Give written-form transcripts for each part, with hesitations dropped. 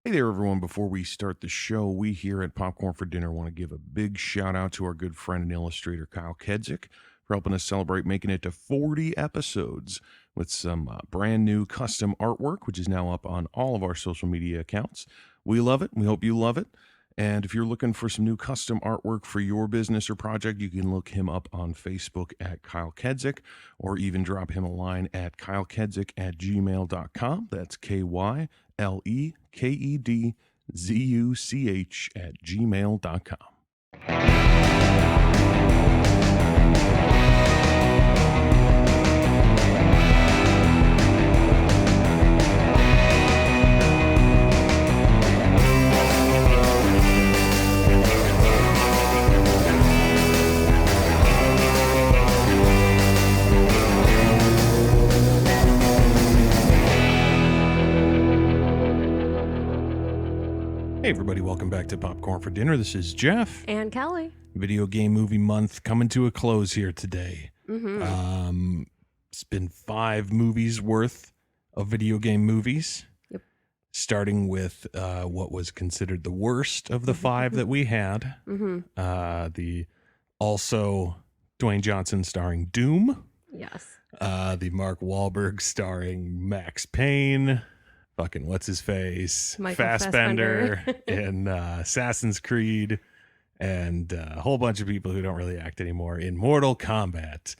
Hey there, everyone. Before we start the show, we here at Popcorn for Dinner want to give a big shout out to our good friend and illustrator, Kyle Kedzik, for helping us celebrate making it to 40 episodes with some brand new custom artwork, which is now up on all of our social media accounts. We love it. We hope you love it. And if you're looking for some new custom artwork for your business or project, you can look him up on Facebook at Kyle Kedzik, or even drop him a line at kylekedzik@gmail.com. That's KYLEKEDZUCH@gmail.com. Hey everybody, welcome back to Popcorn for Dinner. This is Jeff. And Kelly. Video game movie month coming to a close here today. It's been 5 movies worth of video game movies. Yep. Starting with what was considered the worst of the 5 that we had. The also Dwayne Johnson starring Doom. Yes. The Mark Wahlberg starring Max Payne. Fucking what's his face? Michael Fassbender in Assassin's Creed, and a whole bunch of people who don't really act anymore in Mortal Kombat.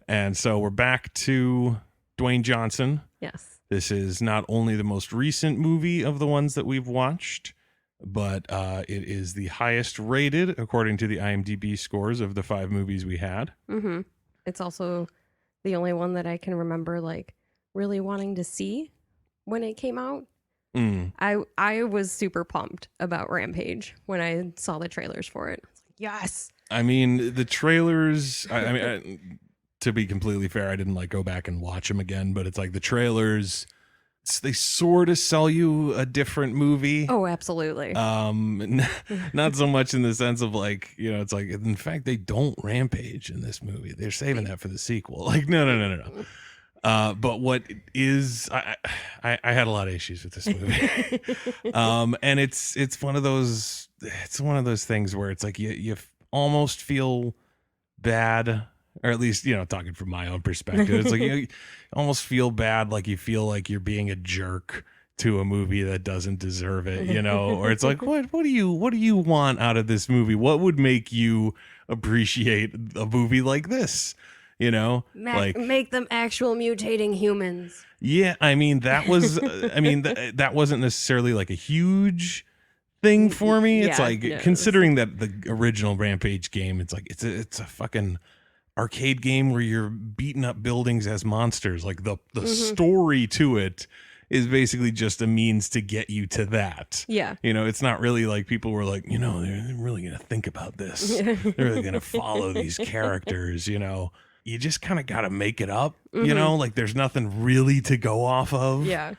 And so we're back to Dwayne Johnson. Yes. This is not only the most recent movie of the ones that we've watched, but it is the highest rated according to the IMDb scores of the 5 movies we had. It's also the only one that I can remember like really wanting to see when it came out. I was super pumped about Rampage when I saw the trailers for it. Yes. I mean, the trailers, to be completely fair, I didn't like go back and watch them again, but it's like the trailers, they sort of sell you a different movie. Oh, absolutely. Not so much in the sense of like, you know, it's like, in fact, they don't rampage in this movie. They're saving that for the sequel. Like, no. But what is, I had a lot of issues with this movie. And it's one of those things where it's like you almost feel bad, or at least, you know, talking from my own perspective, it's like you almost feel bad, like you feel like you're being a jerk to a movie that doesn't deserve it, you know, or it's like, what do you want out of this movie? What would make you appreciate a movie like this? You know, like make them actual mutating humans. Yeah, I mean that was, that wasn't necessarily like a huge thing for me. It's like considering that the original Rampage game, it's like it's a fucking arcade game where you're beating up buildings as monsters. Like the story to it is basically just a means to get you to that. Yeah. You know, it's not really like people were like, you know, they're really going to think about this. They're really going to follow these characters, you know. You just kind of got to make it up, you know, like there's nothing really to go off of. Yeah.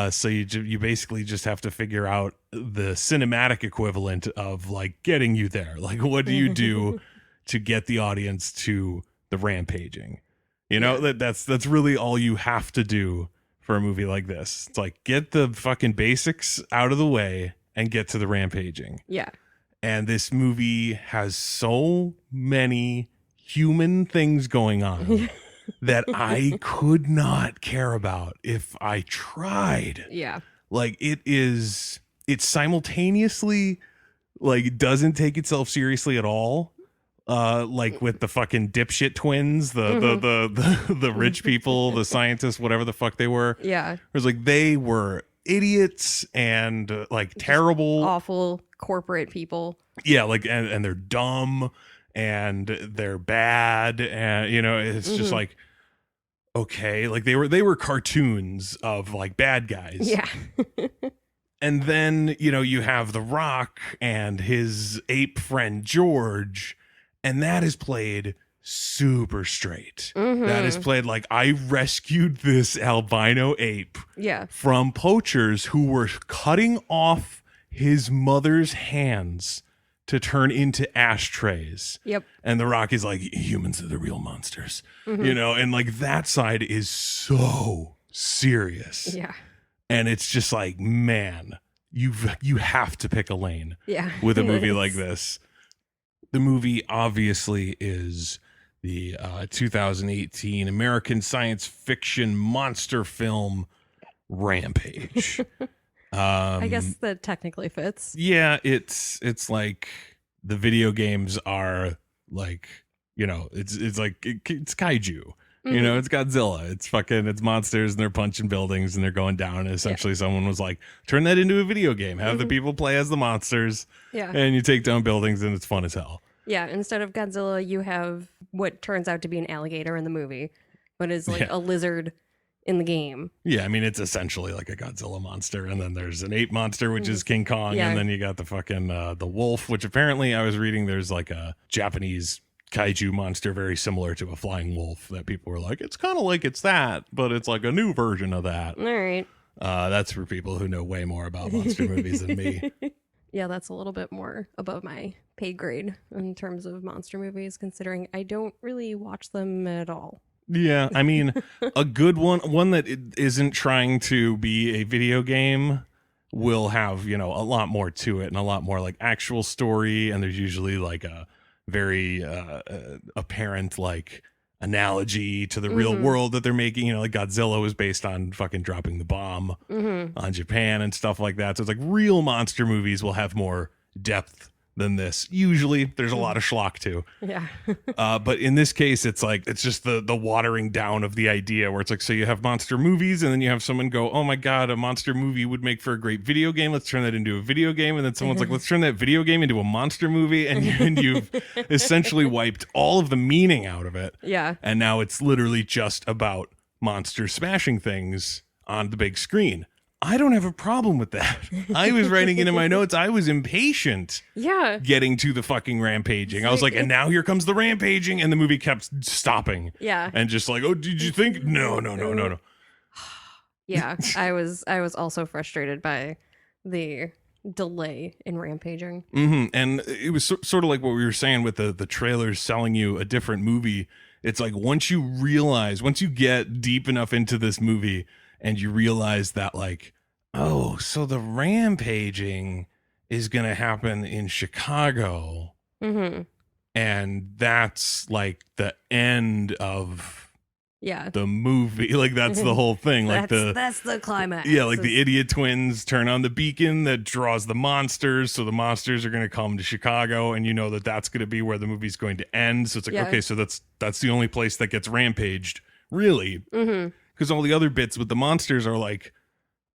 So you basically just have to figure out the cinematic equivalent of like getting you there. Like, what do you do to get the audience to the rampaging? You know, that's really all you have to do for a movie like this. It's like, get the fucking basics out of the way and get to the rampaging. Yeah. And this movie has so many human things going on that I could not care about if I tried. Yeah. Like it's simultaneously like doesn't take itself seriously at all. Like with the fucking dipshit twins, the rich people, the scientists, whatever the fuck they were. Yeah. It was like they were idiots and like just terrible, awful corporate people. Yeah, like and they're dumb. And they're bad, and you know, it's just like, okay, like they were cartoons of like bad guys. Yeah. And then, you know, you have The Rock and his ape friend George, and that is played super straight. That is played like, I rescued this albino ape from poachers who were cutting off his mother's hands to turn into ashtrays. Yep. And The Rock is like, humans are the real monsters. You know, and like that side is so serious. Yeah. And it's just like, man, you have to pick a lane Yeah. with a movie like this. The movie obviously is the 2018 American science fiction monster film Rampage. I guess that technically fits. Yeah, it's like the video games are like, you know, it's like it's kaiju. You know, it's Godzilla. It's monsters and they're punching buildings and they're going down. And essentially someone was like, turn that into a video game. Have the people play as the monsters. Yeah. And you take down buildings and it's fun as hell. Yeah. Instead of Godzilla, you have what turns out to be an alligator in the movie, but is like a lizard in the game. Yeah, I mean, it's essentially like a Godzilla monster. And then there's an ape monster, which is King Kong. Yeah. And then you got the fucking the wolf, which apparently I was reading there's like a Japanese kaiju monster very similar to a flying wolf that people were like, it's kind of like it's that, but it's like a new version of that. All right. That's for people who know way more about monster movies than me. Yeah, that's a little bit more above my pay grade in terms of monster movies, considering I don't really watch them at all. Yeah, I mean, a good one that isn't trying to be a video game will have, you know, a lot more to it and a lot more like actual story. And there's usually like a very apparent like analogy to the real world that they're making. You know, like Godzilla was based on fucking dropping the bomb on Japan and stuff like that. So it's like real monster movies will have more depth than this. Usually there's a lot of schlock too. Yeah. But in this case, it's like, it's just the watering down of the idea where it's like, so you have monster movies and then you have someone go, oh my God, a monster movie would make for a great video game. Let's turn that into a video game. And then someone's like, let's turn that video game into a monster movie. And you've essentially wiped all of the meaning out of it. Yeah. And now it's literally just about monsters smashing things on the big screen. I don't have a problem with that. I was writing it in my notes. I was impatient getting to the fucking rampaging. I was like, and now here comes the rampaging. And the movie kept stopping. Yeah. And just like, oh, did you think? No. Yeah. I was also frustrated by the delay in rampaging. And it was sort of like what we were saying with the trailers selling you a different movie. It's like once you get deep enough into this movie, and you realize that like, oh, so the rampaging is going to happen in Chicago. And that's like the end of the movie. Like that's the whole thing. Like that's the climax. Yeah, like the idiot twins turn on the beacon that draws the monsters. So the monsters are going to come to Chicago, and you know that that's going to be where the movie's going to end. So it's like, okay, so that's the only place that gets rampaged, really. Because all the other bits with the monsters are like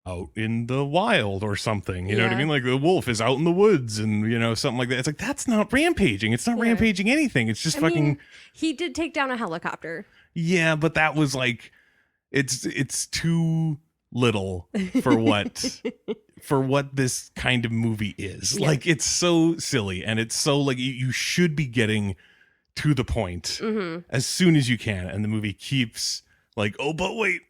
out in the wild or something. You know what I mean? Like the wolf is out in the woods and, you know, something like that. It's like, that's not rampaging. It's not rampaging anything. It's just he did take down a helicopter. Yeah, but that was like, it's too little for what this kind of movie is. Like, it's so silly and it's so like, you should be getting to the point as soon as you can. And the movie keeps like, oh, but wait.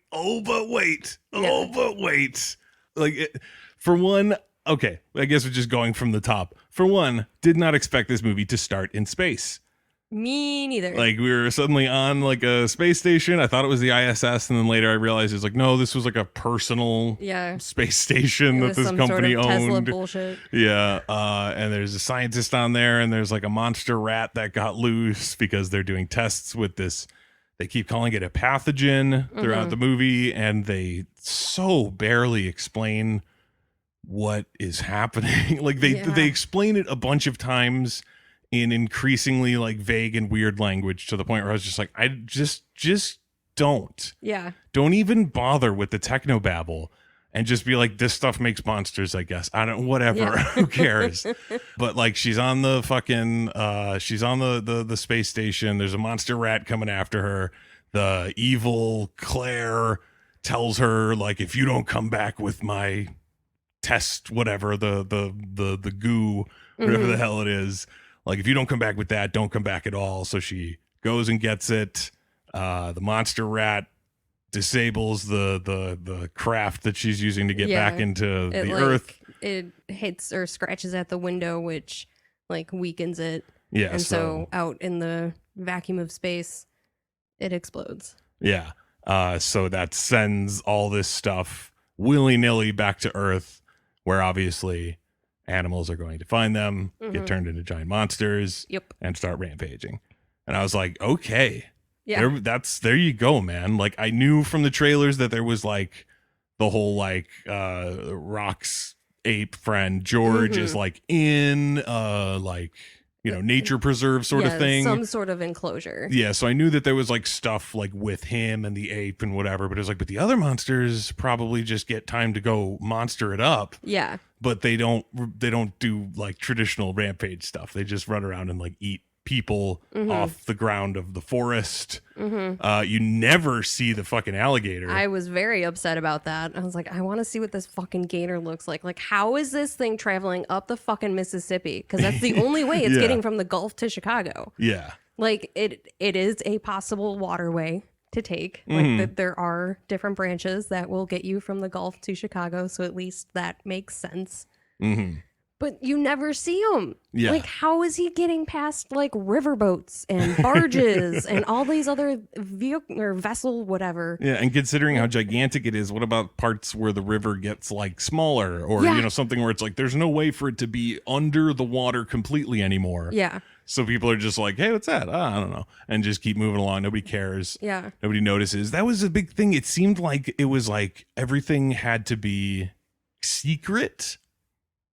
Like, for one, okay, I guess we're just going from the top. For one, did not expect this movie to start in space. Me neither. Like, we were suddenly on like a space station. I thought it was the ISS, and then later I realized it's like, no, this was like a personal space station that this company owned. Tesla bullshit. Yeah, and there's a scientist on there, and there's like a monster rat that got loose because they're doing tests with this. They keep calling it a pathogen throughout the movie, and they so barely explain what is happening. Like they explain it a bunch of times in increasingly like vague and weird language to the point where I was just like, I just don't. Yeah. Don't even bother with the technobabble and just be like, this stuff makes monsters, I guess. I don't, whatever. Yeah. Who cares? But like, she's on the fucking, she's on the space station. There's a monster rat coming after her. The evil Claire tells her like, if you don't come back with my test, whatever, the goo, whatever the hell it is, like, if you don't come back with that, don't come back at all. So she goes and gets it. The monster rat disables the craft that she's using to get back into the Earth. It hits or scratches at the window, which like weakens it. Yeah. And so out in the vacuum of space, it explodes. Yeah. So that sends all this stuff willy-nilly back to Earth, where obviously animals are going to find them, get turned into giant monsters, and start rampaging. And I was like, okay, there you go, man. Like, I knew from the trailers that there was like the whole like Rock's ape friend George is like in like, you know, nature preserve sort of thing, some sort of enclosure. Yeah, so I knew that there was like stuff like with him and the ape and whatever, but it was like, but the other monsters probably just get time to go monster it up. Yeah, but they don't do like traditional rampage stuff. They just run around and like eat people off the ground of the forest. You never see the fucking alligator. I was very upset about that. I was like, I want to see what this fucking gator looks like. Like, how is this thing traveling up the fucking Mississippi? Because that's the only way it's getting from the Gulf to Chicago. Yeah, like it is a possible waterway to take. Like that, there are different branches that will get you from the Gulf to Chicago, so at least that makes sense. But you never see him. Yeah. Like, how is he getting past like riverboats and barges and all these other vehicle or vessel, whatever? Yeah, and considering how gigantic it is, what about parts where the river gets like smaller, or you know, something where it's like there's no way for it to be under the water completely anymore? Yeah. So people are just like, hey, what's that? I don't know. And just keep moving along. Nobody cares. Yeah. Nobody notices. That was a big thing. It seemed like it was like everything had to be secret.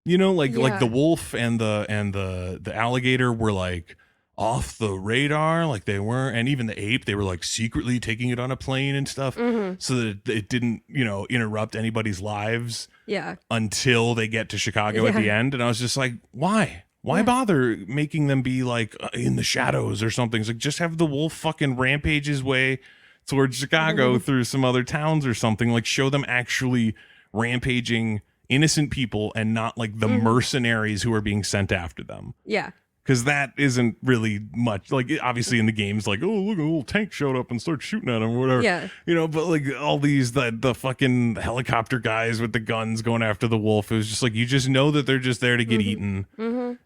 You know, like the wolf and the alligator were like off the radar, like they weren't, and even the ape, they were like secretly taking it on a plane and stuff, so that it didn't, you know, interrupt anybody's lives. Yeah. Until they get to Chicago at the end, and I was just like, why? Why bother making them be like in the shadows or something? It's like, just have the wolf fucking rampage his way towards Chicago through some other towns or something. Like, show them actually rampaging innocent people and not like the mercenaries who are being sent after them. Yeah. Because that isn't really much. Like, obviously in the games, like, oh, look, a little tank showed up and started shooting at him or whatever. Yeah. You know, but like all these, the fucking helicopter guys with the guns going after the wolf, it was just like, you just know that they're just there to get eaten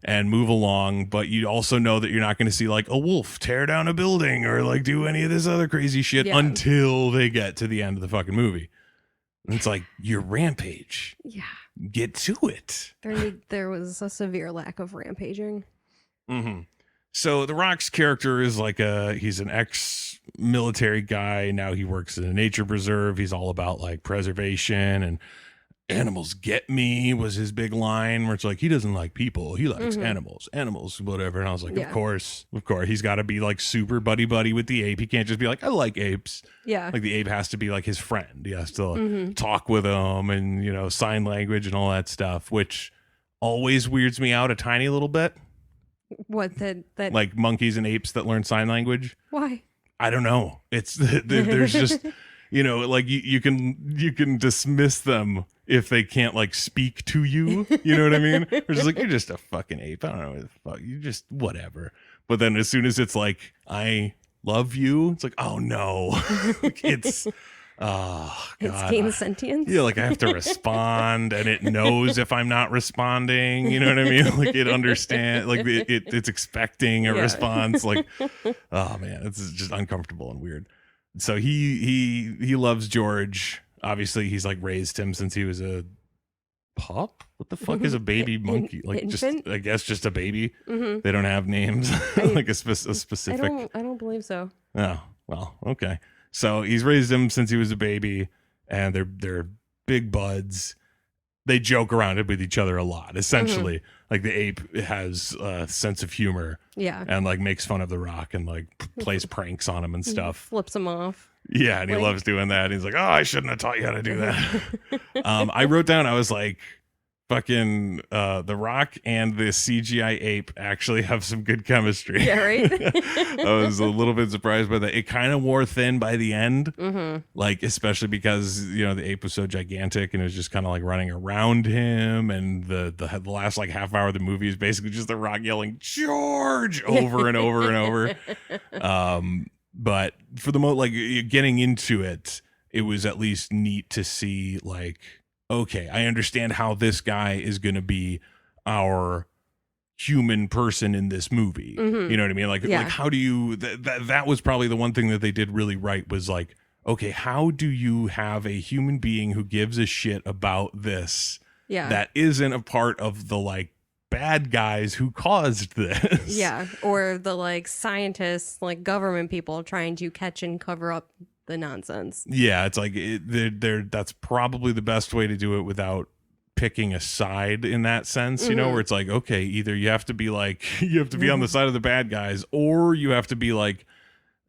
and move along. But you also know that you're not going to see like a wolf tear down a building or like do any of this other crazy shit until they get to the end of the fucking movie. And it's like, your Rampage. Yeah. Get to it. There was a severe lack of rampaging. So The Rock's character is like he's an ex-military guy. Now he works in a nature preserve. He's all about like preservation, and animals get me was his big line, where it's like, he doesn't like people. He likes animals, whatever. And I was like, of course. He's got to be like super buddy with the ape. He can't just be like, I like apes. Yeah. Like, the ape has to be like his friend. He has to talk with him and, you know, sign language and all that stuff, which always weirds me out a tiny little bit. What that like monkeys and apes that learn sign language? Why? I don't know. It's there's just, you know, like you can dismiss them if they can't like speak to you. You know what I mean? They're just like, you're just a fucking ape. I don't know what the fuck. You just whatever. But then as soon as it's like, I love you, it's like, oh no. It's oh God. It's gained sentience. Yeah, like I have to respond, and it knows if I'm not responding. You know what I mean? Like, it understands, like it's expecting a response. Like, oh man, it's just uncomfortable and weird. So he loves George. Obviously, he's like raised him since he was a pup. What the fuck is a baby monkey? Like, infant? Just, I guess, just a baby. They don't have names. Like a specific. I don't believe so. Oh, well, okay. So he's raised him since he was a baby, and they're big buds. They joke around with each other a lot. Essentially, like the ape has a sense of humor, and like makes fun of the Rock and like plays pranks on him and stuff. Flips him off. Yeah, and he loves doing that. He's like, oh, I shouldn't have taught you how to do that. I wrote down, I was like, fucking the Rock and the CGI ape actually have some good chemistry. Yeah, right. I was a little bit surprised by that. It kind of wore thin by the end, like especially because, you know, the ape was so gigantic and it was just kind of like running around him, and the last like half hour of the movie is basically just the Rock yelling George over and over and over. But for the most, like, getting into it, it was at least neat to see like, okay, I understand how this guy is going to be our human person in this movie. You know what I mean? Like, like how do you, that was probably the one thing that they did really right, was like, okay, how do you have a human being who gives a shit about this Yeah. that isn't a part of the like bad guys who caused this. Yeah. Or the like scientists, like government people trying to catch and cover up the nonsense. Yeah, it's like that's probably the best way to do it without picking a side in that sense, you know, where it's like, okay, either you have to be like, you have to be on the side of the bad guys, or you have to be like,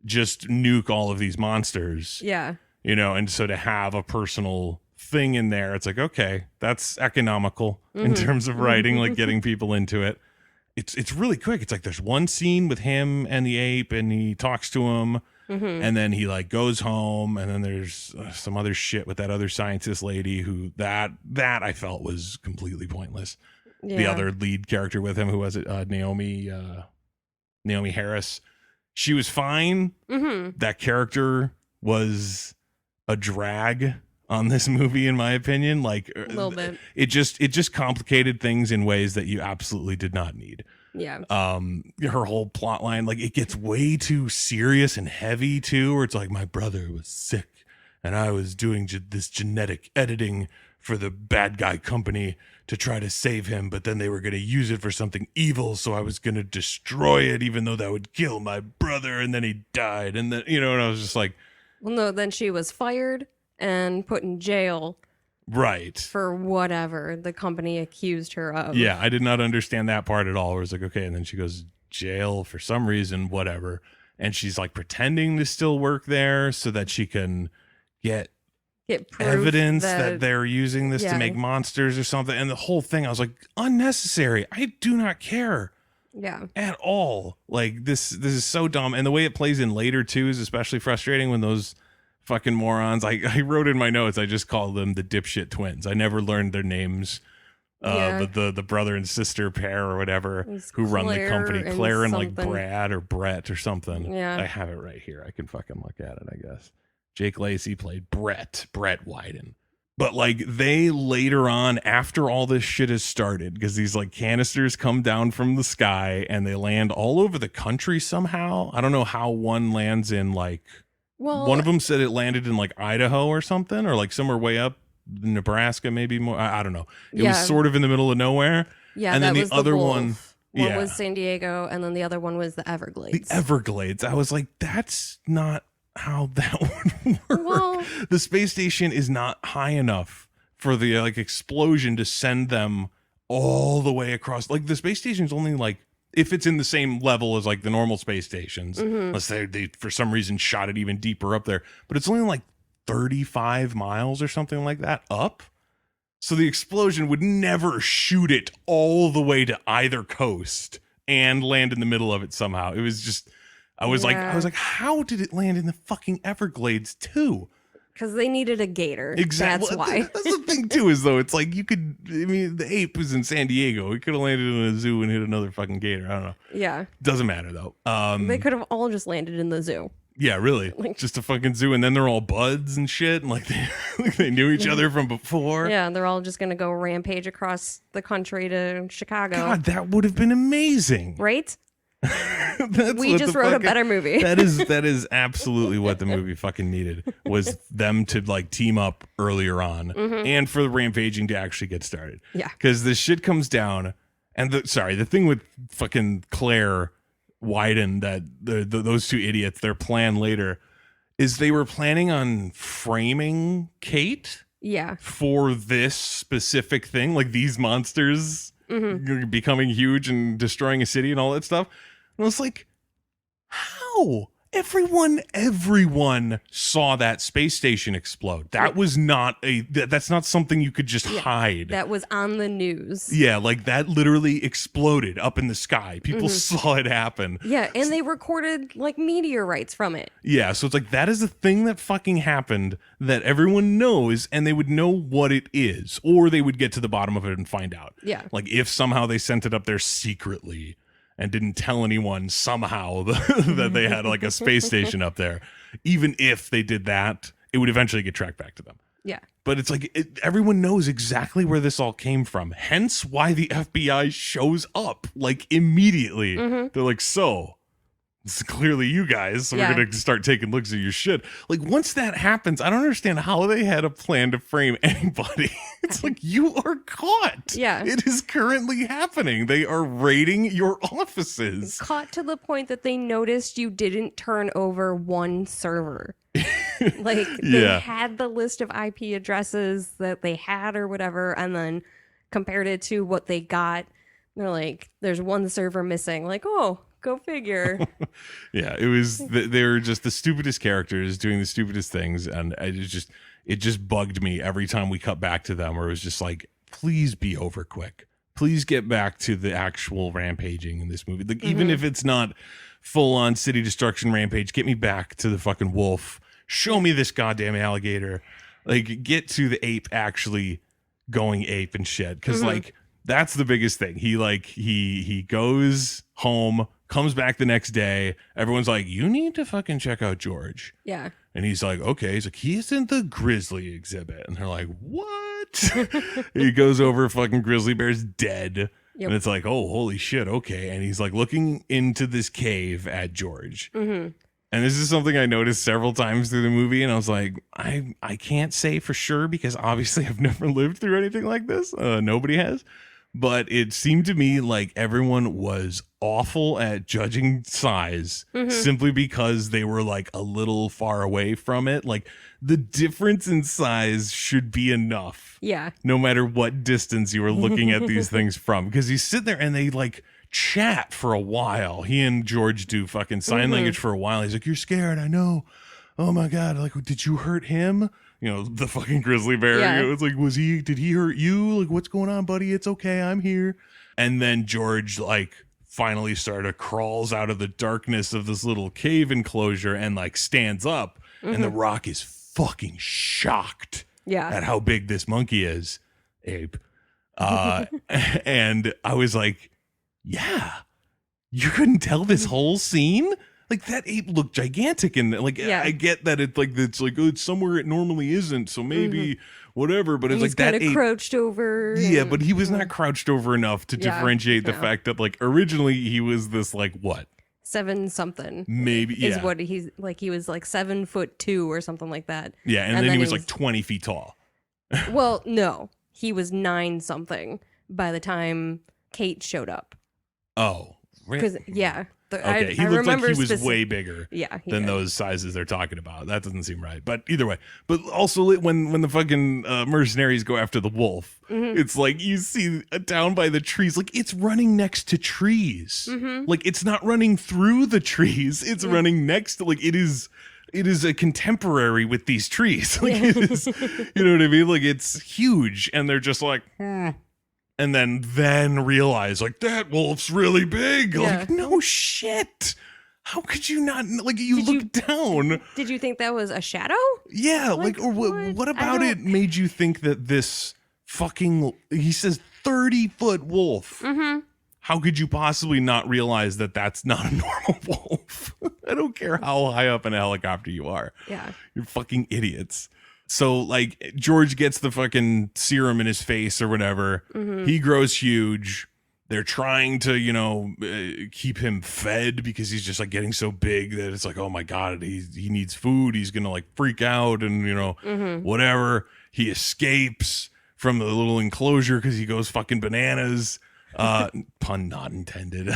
just nuke all of these monsters. Yeah. You know, and so to have a personal thing in there, it's like, okay, that's economical in terms of writing, like getting people into it. It's really quick. It's like there's one scene with him and the ape, and he talks to him. And then he like goes home, and then there's some other shit with that other scientist lady who that I felt was completely pointless. Yeah. The other lead character with him, who was it? Naomi Harris. She was fine. That character was a drag on this movie, in my opinion. Like a little bit. It just complicated things in ways that you absolutely did not need. Yeah. Her whole plot line, like it gets way too serious and heavy too, where it's like, my brother was sick and I was doing this genetic editing for the bad guy company to try to save him, but then they were going to use it for something evil, so I was going to destroy it, even though that would kill my brother, and then he died, and then, you know, and I was just like, well, no, then she was fired and put in jail. Right. For whatever the company accused her of. Yeah, I did not understand that part at all. Where it's like, okay, and then she goes jail for some reason, whatever. And she's like pretending to still work there so that she can get evidence that they're using this to make monsters or something. And the whole thing, I was like, unnecessary. I do not care. Yeah. At all. Like this is so dumb. And the way it plays in later too is especially frustrating when those fucking morons. I wrote in my notes, I just called them the dipshit twins. I never learned their names. The brother and sister pair or whatever who run the company. Claire and like Brad or Brett or something. Yeah. I have it right here. I can fucking look at it, I guess. Jake Lacey played Brett Wyden. But like they later on, after all this shit has started, because these like canisters come down from the sky and they land all over the country somehow. I don't know how one lands in like, well, one of them said it landed in like Idaho or something, or like somewhere way up Nebraska, maybe more. I don't know. It was sort of in the middle of nowhere. Yeah, and then the other one was San Diego, and then the other one was the Everglades. The Everglades. I was like, that's not how that would work. Well, the space station is not high enough for the like explosion to send them all the way across. Like the space station's only like, if it's in the same level as like the normal space stations, unless they for some reason shot it even deeper up there, but it's only like 35 miles or something like that up. So the explosion would never shoot it all the way to either coast and land in the middle of it somehow. It was just, I was like, how did it land in the fucking Everglades too? Because they needed a gator. Exactly. That's why. That's the thing too, is though, it's like you could, I mean, the ape was in San Diego. He could have landed in a zoo and hit another fucking gator. I don't know. Yeah. Doesn't matter though. They could have all just landed in the zoo. Yeah, really. Like, just a fucking zoo. And then they're all buds and shit. And like they knew each other from before. Yeah. They're all just going to go rampage across the country to Chicago. God, that would have been amazing. Right? We just wrote a better movie. that is absolutely what the movie fucking needed, was them to like team up earlier on and for the rampaging to actually get started. Yeah. Because this shit comes down and the thing with fucking Claire Wyden, that those two idiots, their plan later is they were planning on framing Kate for this specific thing, like these monsters becoming huge and destroying a city and all that stuff. And I was like, how? Everyone saw that space station explode. That was not that's not something you could just hide. That was on the news. Yeah, like that literally exploded up in the sky. People saw it happen. Yeah, and they recorded like meteorites from it. Yeah, so it's like that is a thing that fucking happened that everyone knows, and they would know what it is, or they would get to the bottom of it and find out. Yeah. Like if somehow they sent it up there secretly and didn't tell anyone somehow that they had like a space station up there. Even if they did that, it would eventually get tracked back to them. Yeah. But it's like everyone knows exactly where this all came from. Hence why the FBI shows up like immediately. They're like, so it's clearly you guys, so Yeah. we're going to start taking looks at your shit. Like, once that happens, I don't understand how they had a plan to frame anybody. It's like, you are caught. Yeah. It is currently happening. They are raiding your offices. Caught to the point that they noticed you didn't turn over one server. Like, they Yeah. had the list of IP addresses that they had or whatever, and then compared it to what they got. They're like, there's one server missing. Like, oh, go figure. Yeah, it was. They were just the stupidest characters doing the stupidest things, and it just bugged me every time we cut back to them. Where it was just like, please be over quick. Please get back to the actual rampaging in this movie. Like, even if it's not full on city destruction rampage, get me back to the fucking wolf. Show me this goddamn alligator. Like, get to the ape actually going ape and shit. Because like, that's the biggest thing. He goes home, comes back the next day. Everyone's like, you need to fucking check out George. Yeah. And he's like, okay. He's like, he's in the grizzly exhibit. And they're like, what? He goes over, fucking grizzly bear's dead. Yep. And it's like, oh, holy shit. Okay. And he's like looking into this cave at George. And this is something I noticed several times through the movie. And I was like, I can't say for sure because obviously I've never lived through anything like this. Nobody has. But it seemed to me like everyone was awful at judging size simply because they were like a little far away from it. Like, the difference in size should be enough. Yeah. No matter what distance you were looking at these things from. Because you sit there and they like chat for a while. He and George do fucking sign language for a while. He's like, you're scared, I know. Oh my God. Like, did you hurt him? You know, the fucking grizzly bear. Yeah. It was like, did he hurt you? Like, what's going on, buddy? It's okay. I'm here. And then George, like, finally crawls out of the darkness of this little cave enclosure and, like, stands up. And the Rock is fucking shocked at how big this monkey is, Abe. And I was like, yeah, you couldn't tell this whole scene? Like, that ape looked gigantic, and like, I get that it's like oh, it's somewhere it normally isn't, so maybe whatever. But it's He's like that ape crouched over. Yeah, but he was not crouched over enough to differentiate the fact that like originally he was this like what 7 something maybe is what he's like. He was like 7'2" or something like that. Yeah, and then he was like 20 feet tall. Well, no, he was 9 something by the time Kate showed up. Oh, because Okay, he I looked like remember he was way bigger than those sizes they're talking about. That doesn't seem right. But either way. But also when the fucking mercenaries go after the wolf, it's like you see down by the trees, like it's running next to trees. Like it's not running through the trees. It's running next to, like it is a contemporary with these trees. Like it is, you know what I mean? Like it's huge. And they're just like, and then realize like that wolf's really big. Like, no shit. How could you not, like, you look down? Did you think that was a shadow? Yeah, like or what about it made you think that this fucking, he says 30-foot wolf? How could you possibly not realize that that's not a normal wolf? I don't care how high up in a helicopter you are. Yeah. You're fucking idiots. So, like, George gets the fucking serum in his face or whatever. He grows huge. They're trying to, you know, keep him fed because he's just, like, getting so big that it's like, oh, my God, he needs food. He's going to, like, freak out and, you know, whatever. He escapes from the little enclosure because he goes fucking bananas. Pun not intended.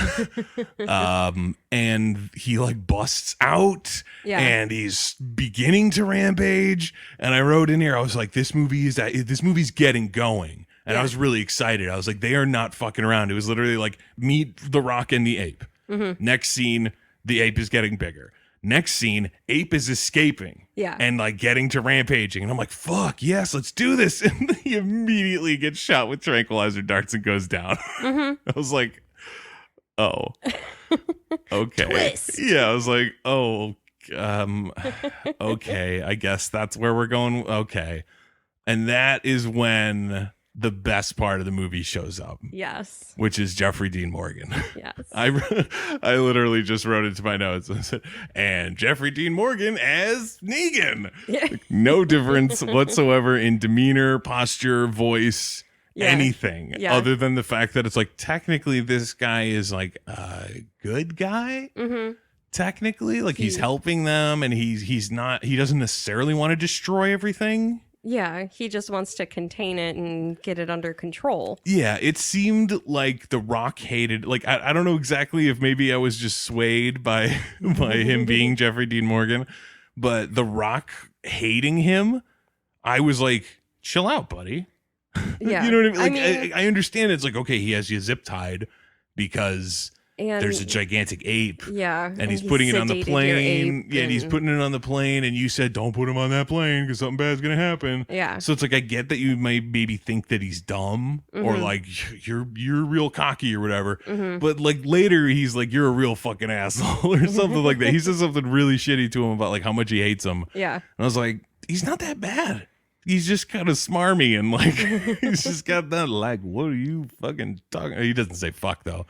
And he like busts out and he's beginning to rampage. And I wrote in here, I was like, this movie's getting going. And I was really excited. I was like, they are not fucking around. It was literally like meet the Rock and the ape. Next scene, the ape is getting bigger. Next scene, ape is escaping and like getting to rampaging. And I'm like, fuck, yes, let's do this. And he immediately gets shot with tranquilizer darts and goes down. I was like, oh, okay. Twist. Yeah, I was like, oh, okay, I guess that's where we're going. Okay. And that is when the best part of the movie shows up. Yes. Which is Jeffrey Dean Morgan. Yes. I literally just wrote it to my notes. I said, and Jeffrey Dean Morgan as Negan. Like, no difference whatsoever in demeanor, posture, voice, anything other than the fact that it's like technically this guy is like a good guy. technically. Like he's helping them, and he doesn't necessarily want to destroy everything. Yeah, he just wants to contain it and get it under control. Yeah, it seemed like The Rock hated, like, I don't know exactly if maybe I was just swayed by him being Jeffrey Dean Morgan, but The Rock hating him, I was like, chill out, buddy. Yeah. You know what I mean? Like, I understand it's like, okay, he has you zip tied because there's a gigantic ape. Yeah. And he's putting it on the plane. Yeah, and he's putting it on the plane, and you said, don't put him on that plane because something bad's going to happen. Yeah. So it's like, I get that you may maybe think that he's dumb or like you're real cocky or whatever. But like later he's like, you're a real fucking asshole or something like that. He says something really shitty to him about like how much he hates him. Yeah. And I was like, he's not that bad. He's just kind of smarmy and like, he's just got that like, what are you fucking talking? He doesn't say fuck though.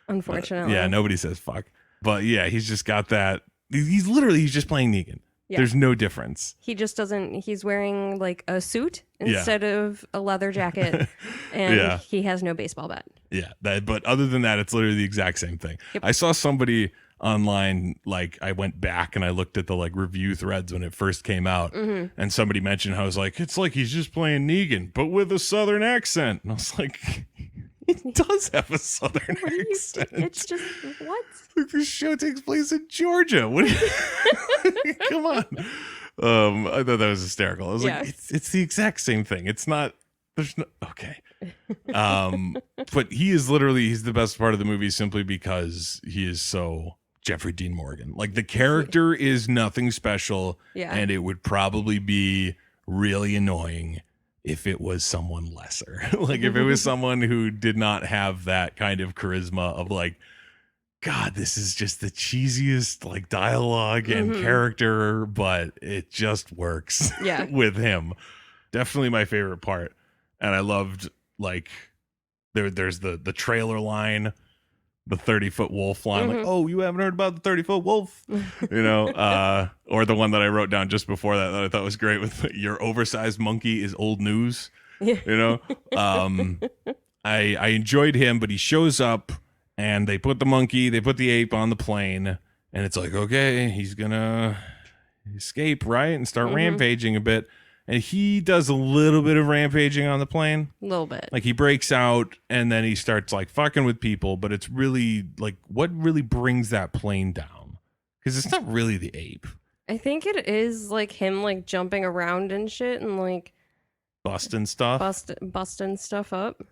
Unfortunately. Yeah, nobody says fuck. But yeah, he's just got that. He's just playing Negan. Yeah. There's no difference. He just doesn't, he's wearing like a suit instead of a leather jacket, and he has no baseball bat. Yeah, but other than that, it's literally the exact same thing. Yep. I saw somebody online, like I went back and I looked at the like review threads when it first came out, and somebody mentioned how I was like, it's like he's just playing Negan, but with a southern accent. And I was like, he does have a southern accent. It's just, what? Like, this show takes place in Georgia. What? Come on. I thought that was hysterical. I was like, it's the exact same thing. It's not. There's no. Okay. But he's the best part of the movie simply because he is so Jeffrey Dean Morgan. Like the character is nothing special, and it would probably be really annoying if it was someone lesser. Like if it was someone who did not have that kind of charisma of like, God, this is just the cheesiest like dialogue and character, but it just works with him. Definitely my favorite part. And I loved like there's the trailer line, the 30-foot wolf line, like, oh, you haven't heard about the 30-foot wolf, you know, or the one that I wrote down just before that I thought was great with your oversized monkey is old news, you know. I enjoyed him, but he shows up and they put the ape on the plane, and it's like, okay, he's gonna escape, right, and start rampaging a bit. And he does a little bit of rampaging on the plane. A little bit. Like he breaks out and then he starts like fucking with people, but it's really like, what really brings that plane down? Because it's not really the ape. I think it is like him like jumping around and shit and like busting stuff. Busting stuff up.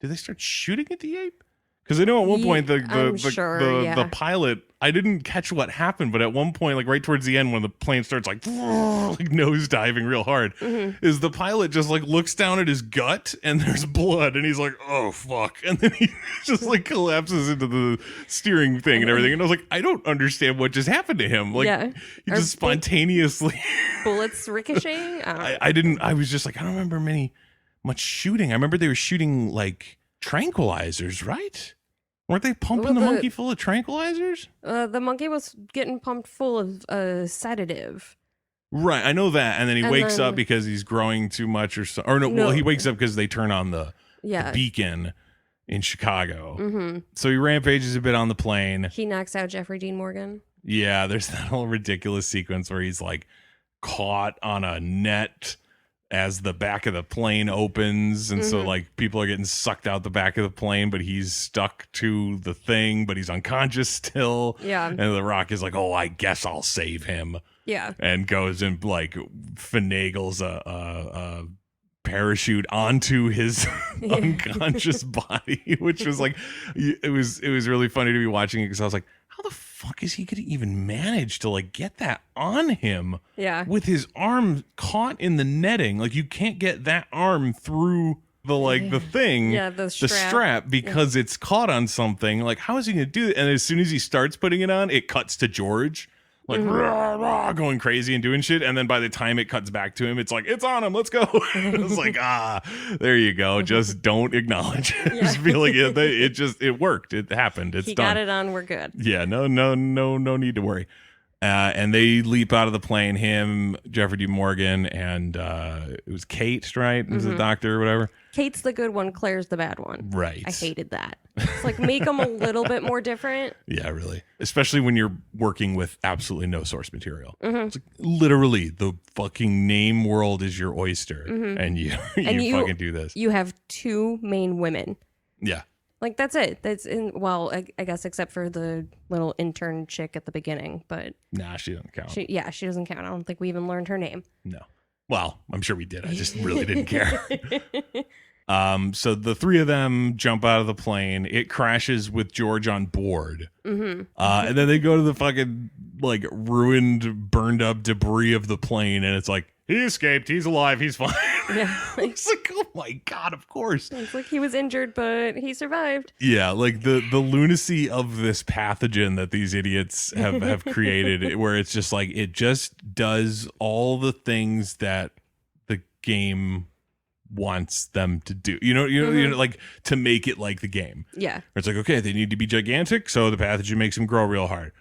Did they start shooting at the ape? Because I know at one point the pilot, I didn't catch what happened, but at one point, like right towards the end, when the plane starts like nose diving real hard, is the pilot just like looks down at his gut and there's blood, and he's like, oh fuck, and then he just like collapses into the steering thing and everything, and I was like, I don't understand what just happened to him. Like he just spontaneously bullets ricocheting. I was just like, I don't remember much shooting. I remember they were shooting like tranquilizers, right? Weren't they pumping the monkey full of tranquilizers? The monkey was getting pumped full of sedative. Right, I know that. And then he wakes up because he's growing too much or so. Or no, well, he wakes up because they turn on the beacon in Chicago. So he rampages a bit on the plane. He knocks out Jeffrey Dean Morgan. Yeah, there's that whole ridiculous sequence where he's like caught on a net as the back of the plane opens, and so like people are getting sucked out the back of the plane, but he's stuck to the thing, but he's unconscious still. Yeah. And The Rock is like, oh, I guess I'll save him. Yeah. And goes and like finagles a parachute onto his unconscious body, which was like, it was really funny to be watching it because I was like, how the fuck is he gonna even manage to like get that on him? Yeah, with his arm caught in the netting. Like you can't get that arm through the thing, the strap because it's caught on something. Like how is he gonna do it? And as soon as he starts putting it on, it cuts to George like rah, rah, going crazy and doing shit, and then by the time it cuts back to him, it's like, it's on him, let's go. It's like, there you go, just don't acknowledge it. Just be like, it worked, it happened, it's done. Got it on, we're good. Yeah, no need to worry. And they leap out of the plane, him, Jeffrey D. Morgan, and it was Kate, right? Was the doctor or whatever? Kate's the good one, Claire's the bad one. Right. I hated that. It's like, make them a little bit more different. Yeah, really. Especially when you're working with absolutely no source material. It's like, literally, the fucking name world is your oyster, and you fucking do this. You have 2 main women. Yeah. Like, that's it. That's well, I guess except for the little intern chick at the beginning, but Nah, she doesn't count. she doesn't count. I don't think we even learned her name. No. Well, I'm sure we did. I just really didn't care. So the 3 of them jump out of the plane. It crashes with George on board. And then they go to the fucking like ruined, burned up debris of the plane, and it's like, he escaped. He's alive. He's fine. Yeah, It's like, oh my God, of course. it's like he was injured, but he survived. Yeah, like the lunacy of this pathogen that these idiots have created, where it's just like, it just does all the things that the game wants them to do. You know, like to make it like the game. Yeah. It's like, okay, they need to be gigantic, so the pathogen makes them grow real hard.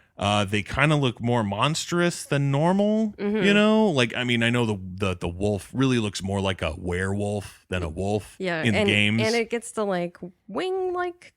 They kind of look more monstrous than normal, you know? Like, I mean, I know the wolf really looks more like a werewolf than a wolf in the games. And it gets the, like, wing-like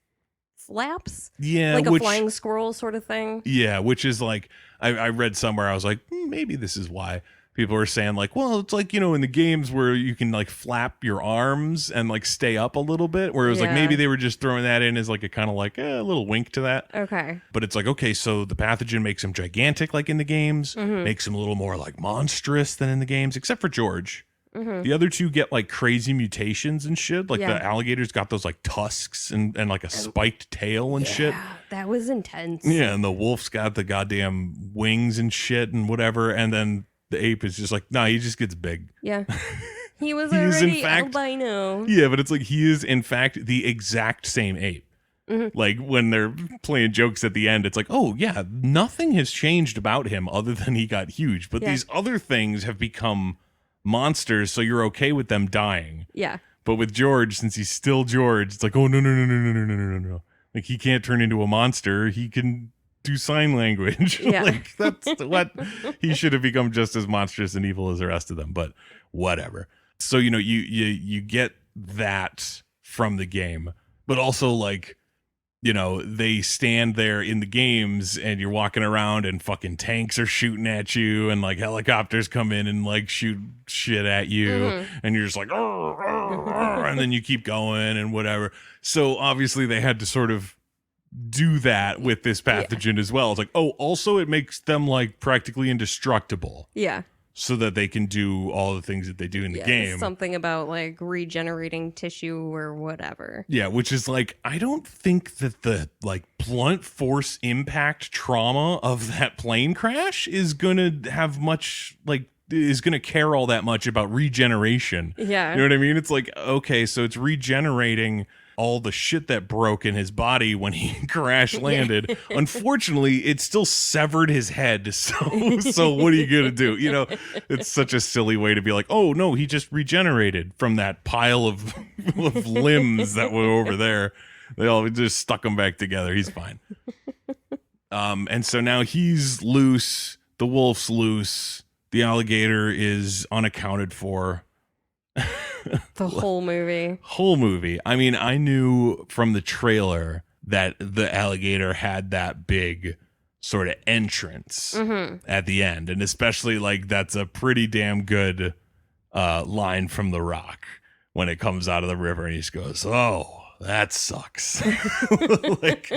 flaps. Yeah. Like a flying squirrel sort of thing. Yeah, which is like, I read somewhere, I was like, maybe this is why. People are saying like, well, it's like, you know, in the games where you can like flap your arms and like stay up a little bit, where it was like maybe they were just throwing that in as like a kind of like a little wink to that. Okay. But it's like, okay, so the pathogen makes him gigantic like in the games, makes him a little more like monstrous than in the games, except for George. The other 2 get like crazy mutations and shit. Like the alligator's got those like tusks and like a spiked tail and shit. That was intense. Yeah, and the wolf's got the goddamn wings and shit and whatever. And then the ape is just like, nah, he just gets big. Yeah. He was He is, already in fact, albino. Yeah, but it's like he is, in fact, the exact same ape. Like when they're playing jokes at the end, it's like, oh, yeah, nothing has changed about him other than he got huge. But these other things have become monsters, so you're okay with them dying. Yeah. But with George, since he's still George, it's like, oh, no. Like, he can't turn into a monster. He can do sign language. Yeah. Like, that's what he should have become, just as monstrous and evil as the rest of them, but whatever. So, you know, you get that from the game, but also like, you know, they stand there in the games and you're walking around and fucking tanks are shooting at you and like helicopters come in and like shoot shit at you and you're just like, "Arr, arr, arr," and then you keep going and whatever. So obviously they had to sort of do that with this pathogen as well. It's like, oh, also it makes them like practically indestructible. Yeah. So that they can do all the things that they do in the game. Something about like regenerating tissue or whatever. Yeah, which is like, I don't think that the like blunt force impact trauma of that plane crash is gonna have much like is gonna care all that much about regeneration. Yeah. You know what I mean? It's like, okay, so it's regenerating all the shit that broke in his body when he crash landed. Unfortunately, it still severed his head. So what are you going to do? You know, it's such a silly way to be like, oh, no, he just regenerated from that pile of limbs that were over there. They all just stuck him back together. He's fine. And so now he's loose. The wolf's loose. The alligator is unaccounted for. The whole movie. I mean, I knew from the trailer that the alligator had that big sort of entrance at the end, and especially like that's a pretty damn good line from The Rock when it comes out of the river and he just goes, oh, that sucks. Like,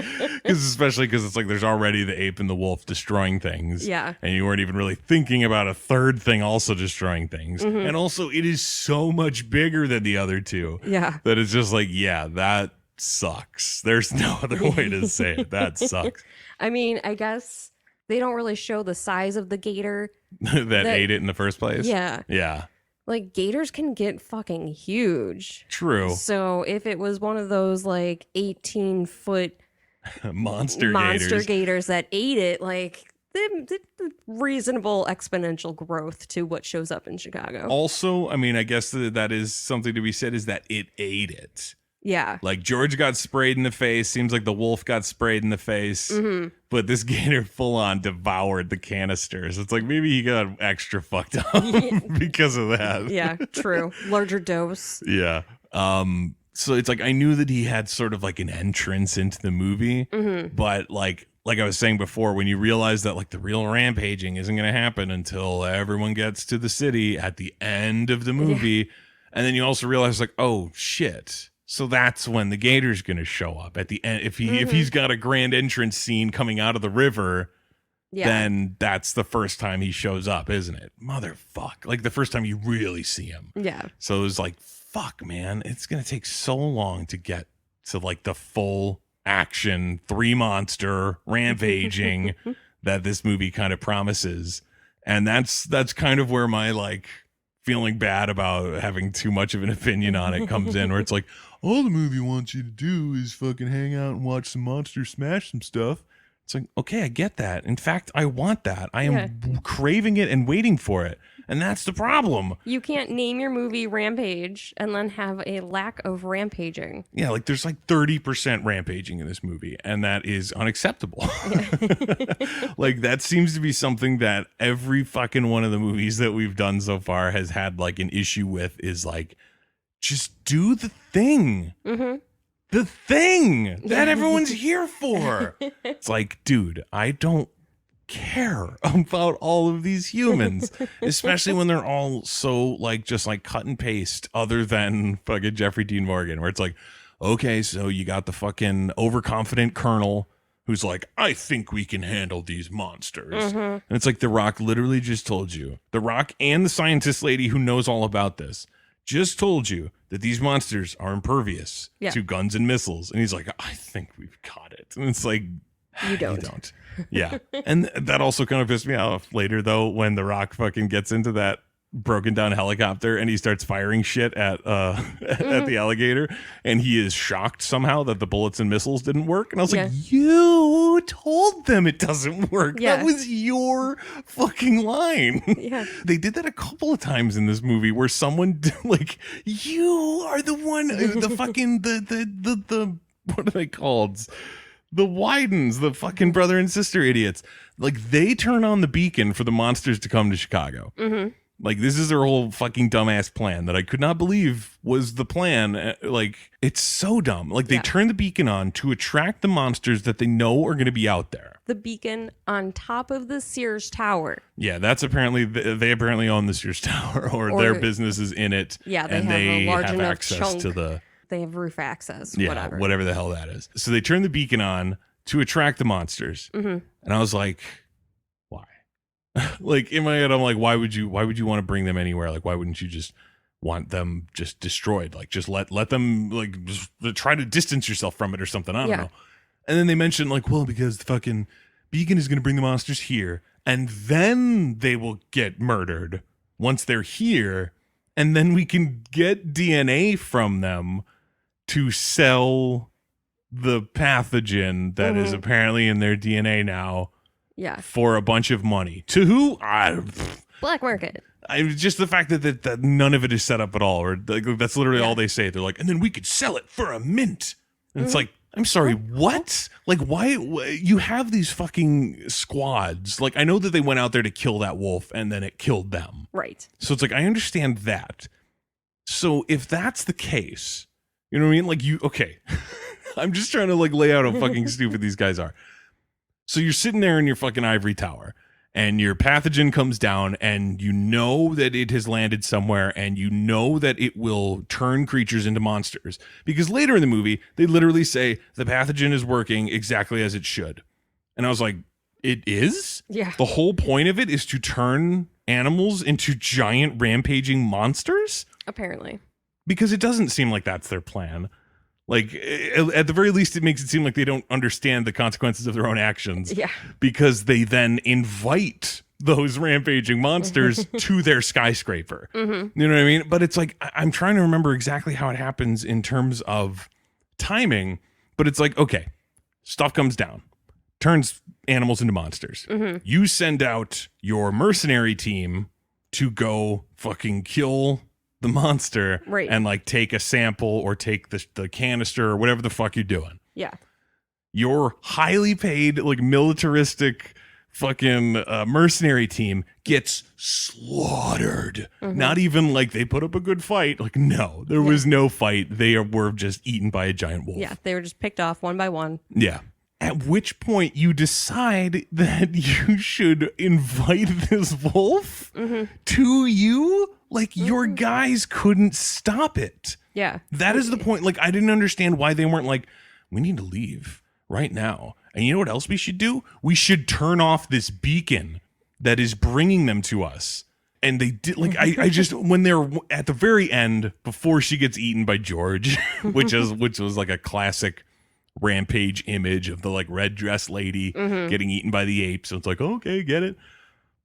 especially because it's like there's already the ape and the wolf destroying things. Yeah. And you weren't even really thinking about a third thing also destroying things. And also, it is so much bigger than the other two. Yeah. That it's just like, yeah, that sucks. There's no other way to say it. That sucks. I mean, I guess they don't really show the size of the gator that ate it in the first place. Yeah. Yeah. Like, gators can get fucking huge. True. So if it was one of those, like, 18-foot monster gators that ate it, like, the reasonable exponential growth to what shows up in Chicago. Also, I mean, I guess that is something to be said, is that it ate it. Yeah. Like George got sprayed in the face. Seems like the wolf got sprayed in the face. Mm-hmm. But this gator full on devoured the canisters. It's like maybe he got extra fucked up because of that. Yeah, true. Larger dose. Yeah. So it's like I knew that he had sort of like an entrance into the movie, but like I was saying before, when you realize that like the real rampaging isn't going to happen until everyone gets to the city at the end of the movie, and then you also realize like, oh shit. So that's when the gator's going to show up at the end. If he's got a grand entrance scene coming out of the river, then that's the first time he shows up, isn't it? Motherfuck. Like the first time you really see him. Yeah. So it was like, fuck, man, it's going to take so long to get to like the full action 3-monster rampaging that this movie kind of promises. And that's kind of where my like feeling bad about having too much of an opinion on it comes in, where it's like, all the movie wants you to do is fucking hang out and watch some monsters smash some stuff. It's like, okay, I get that. In fact, I want that. I am craving it and waiting for it. And that's the problem. You can't name your movie Rampage and then have a lack of rampaging. Yeah, like there's like 30% rampaging in this movie, and that is unacceptable. Like that seems to be something that every fucking one of the movies that we've done so far has had like an issue with, is like, just do the thing. Mm-hmm. The thing that everyone's here for. It's like, dude, I don't care about all of these humans, especially when they're all so like just like cut and paste, other than fucking Jeffrey Dean Morgan, where it's like, okay, so you got the fucking overconfident colonel who's like, I think we can handle these monsters. And it's like The Rock literally just told you, The Rock and the scientist lady who knows all about this just told you that these monsters are impervious to guns and missiles. And he's like, I think we've got it. And it's like, you don't. You don't. Yeah. And that also kind of pissed me off later, though, when The Rock fucking gets into that broken down helicopter and he starts firing shit at the alligator, and he is shocked somehow that the bullets and missiles didn't work. And I was like, you told them it doesn't work. That was your fucking line. They did that a couple of times in this movie where someone like, you are the one, the fucking the what are they called? The Widens, the fucking brother and sister idiots. Like they turn on the beacon for the monsters to come to Chicago. Like, this is their whole fucking dumbass plan that I could not believe was the plan. Like, it's so dumb. Like, they turn the beacon on to attract the monsters that they know are going to be out there. The beacon on top of the Sears Tower. Yeah, that's apparently, they apparently own the Sears Tower, or their business is in it. Yeah, they and have they a large have enough access chunk. to the... They have roof access, whatever the hell that is. So they turn the beacon on to attract the monsters. And I was like... Like in my head, I'm like, why would you want to bring them anywhere? Like, why wouldn't you just want them just destroyed? Like, just let them like just try to distance yourself from it or something. I don't know. And then they mentioned like, well, because the fucking beacon is going to bring the monsters here, and then they will get murdered once they're here, and then we can get DNA from them to sell the pathogen that is apparently in their DNA now. For a bunch of money. To who? Black market. Just the fact that none of it is set up at all. Or that's literally all they say. They're like, and then we could sell it for a mint. And it's like, I'm sorry, what? Like, why? You have these fucking squads. Like, I know that they went out there to kill that wolf and then it killed them. Right. So it's like, I understand that. So if that's the case, you know what I mean? Like, okay. I'm just trying to like lay out how fucking stupid these guys are. So you're sitting there in your fucking ivory tower, and your pathogen comes down, and you know that it has landed somewhere, and you know that it will turn creatures into monsters. Because later in the movie, they literally say the pathogen is working exactly as it should. And I was like, it is? Yeah. The whole point of it is to turn animals into giant rampaging monsters? Apparently. Because it doesn't seem like that's their plan. Like, at the very least, it makes it seem like they don't understand the consequences of their own actions. Yeah. Because they then invite those rampaging monsters to their skyscraper. You know what I mean? But it's like, I'm trying to remember exactly how it happens in terms of timing. But it's like, okay, stuff comes down, turns animals into monsters. You send out your mercenary team to go fucking kill the monster Right. and like take a sample or take the canister or whatever the fuck you're doing. Yeah. Your highly paid, like militaristic fucking mercenary team gets slaughtered. Not even like they put up a good fight. Like, no, there was no fight. They were just eaten by a giant wolf. Yeah, they were just picked off one by one. Yeah. At which point you decide that you should invite this wolf to you? Like, your guys couldn't stop it. Yeah. That is the point. Like, I didn't understand why they weren't like, we need to leave right now. And you know what else we should do? We should turn off this beacon that is bringing them to us. And they did, like, I just, when they're at the very end, before she gets eaten by George, which was like a classic Rampage image of the like red dress lady getting eaten by the ape. So it's like, okay, get it.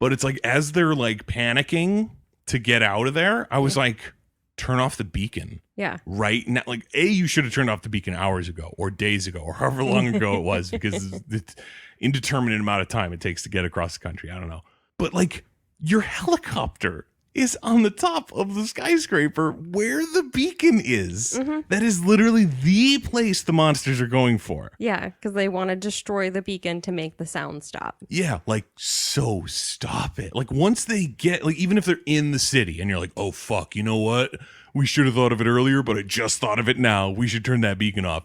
But it's like, as they're like panicking to get out of there, I was like, turn off the beacon. Yeah. Right now. Like, you should have turned off the beacon hours ago or days ago or however long ago it was, because it's indeterminate amount of time it takes to get across the country. I don't know. But like, your helicopter is on the top of the skyscraper where the beacon is. That is literally the place the monsters are going for. Yeah, because they want to destroy the beacon to make the sound stop. Yeah, like, so stop it. Like, once they get, like, even if they're in the city and you're like, oh, fuck, you know what? We should have thought of it earlier, but I just thought of it now. We should turn that beacon off.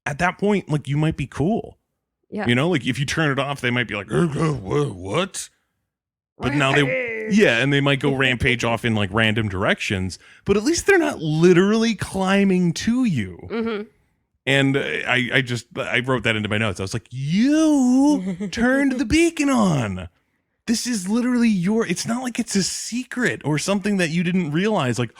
At that point, like, you might be cool. Yeah. You know, like, if you turn it off, they might be like, what? But now and they might go rampage off in like random directions, but at least they're not literally climbing to you. And I wrote that into my notes. I was like, you turned the beacon on. This is literally it's not like it's a secret or something that you didn't realize. Like,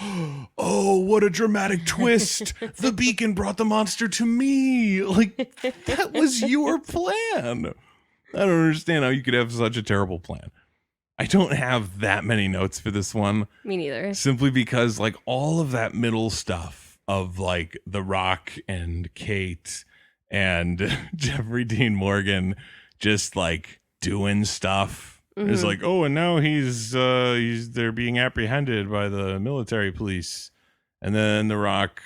oh, what a dramatic twist. The beacon brought the monster to me. Like, that was your plan. I don't understand how you could have such a terrible plan. I don't have that many notes for this one. Me neither. Simply because, like, all of that middle stuff of, like, The Rock and Kate and Jeffrey Dean Morgan just, like, doing stuff. It's like, oh, and now they're being apprehended by the military police. And then The Rock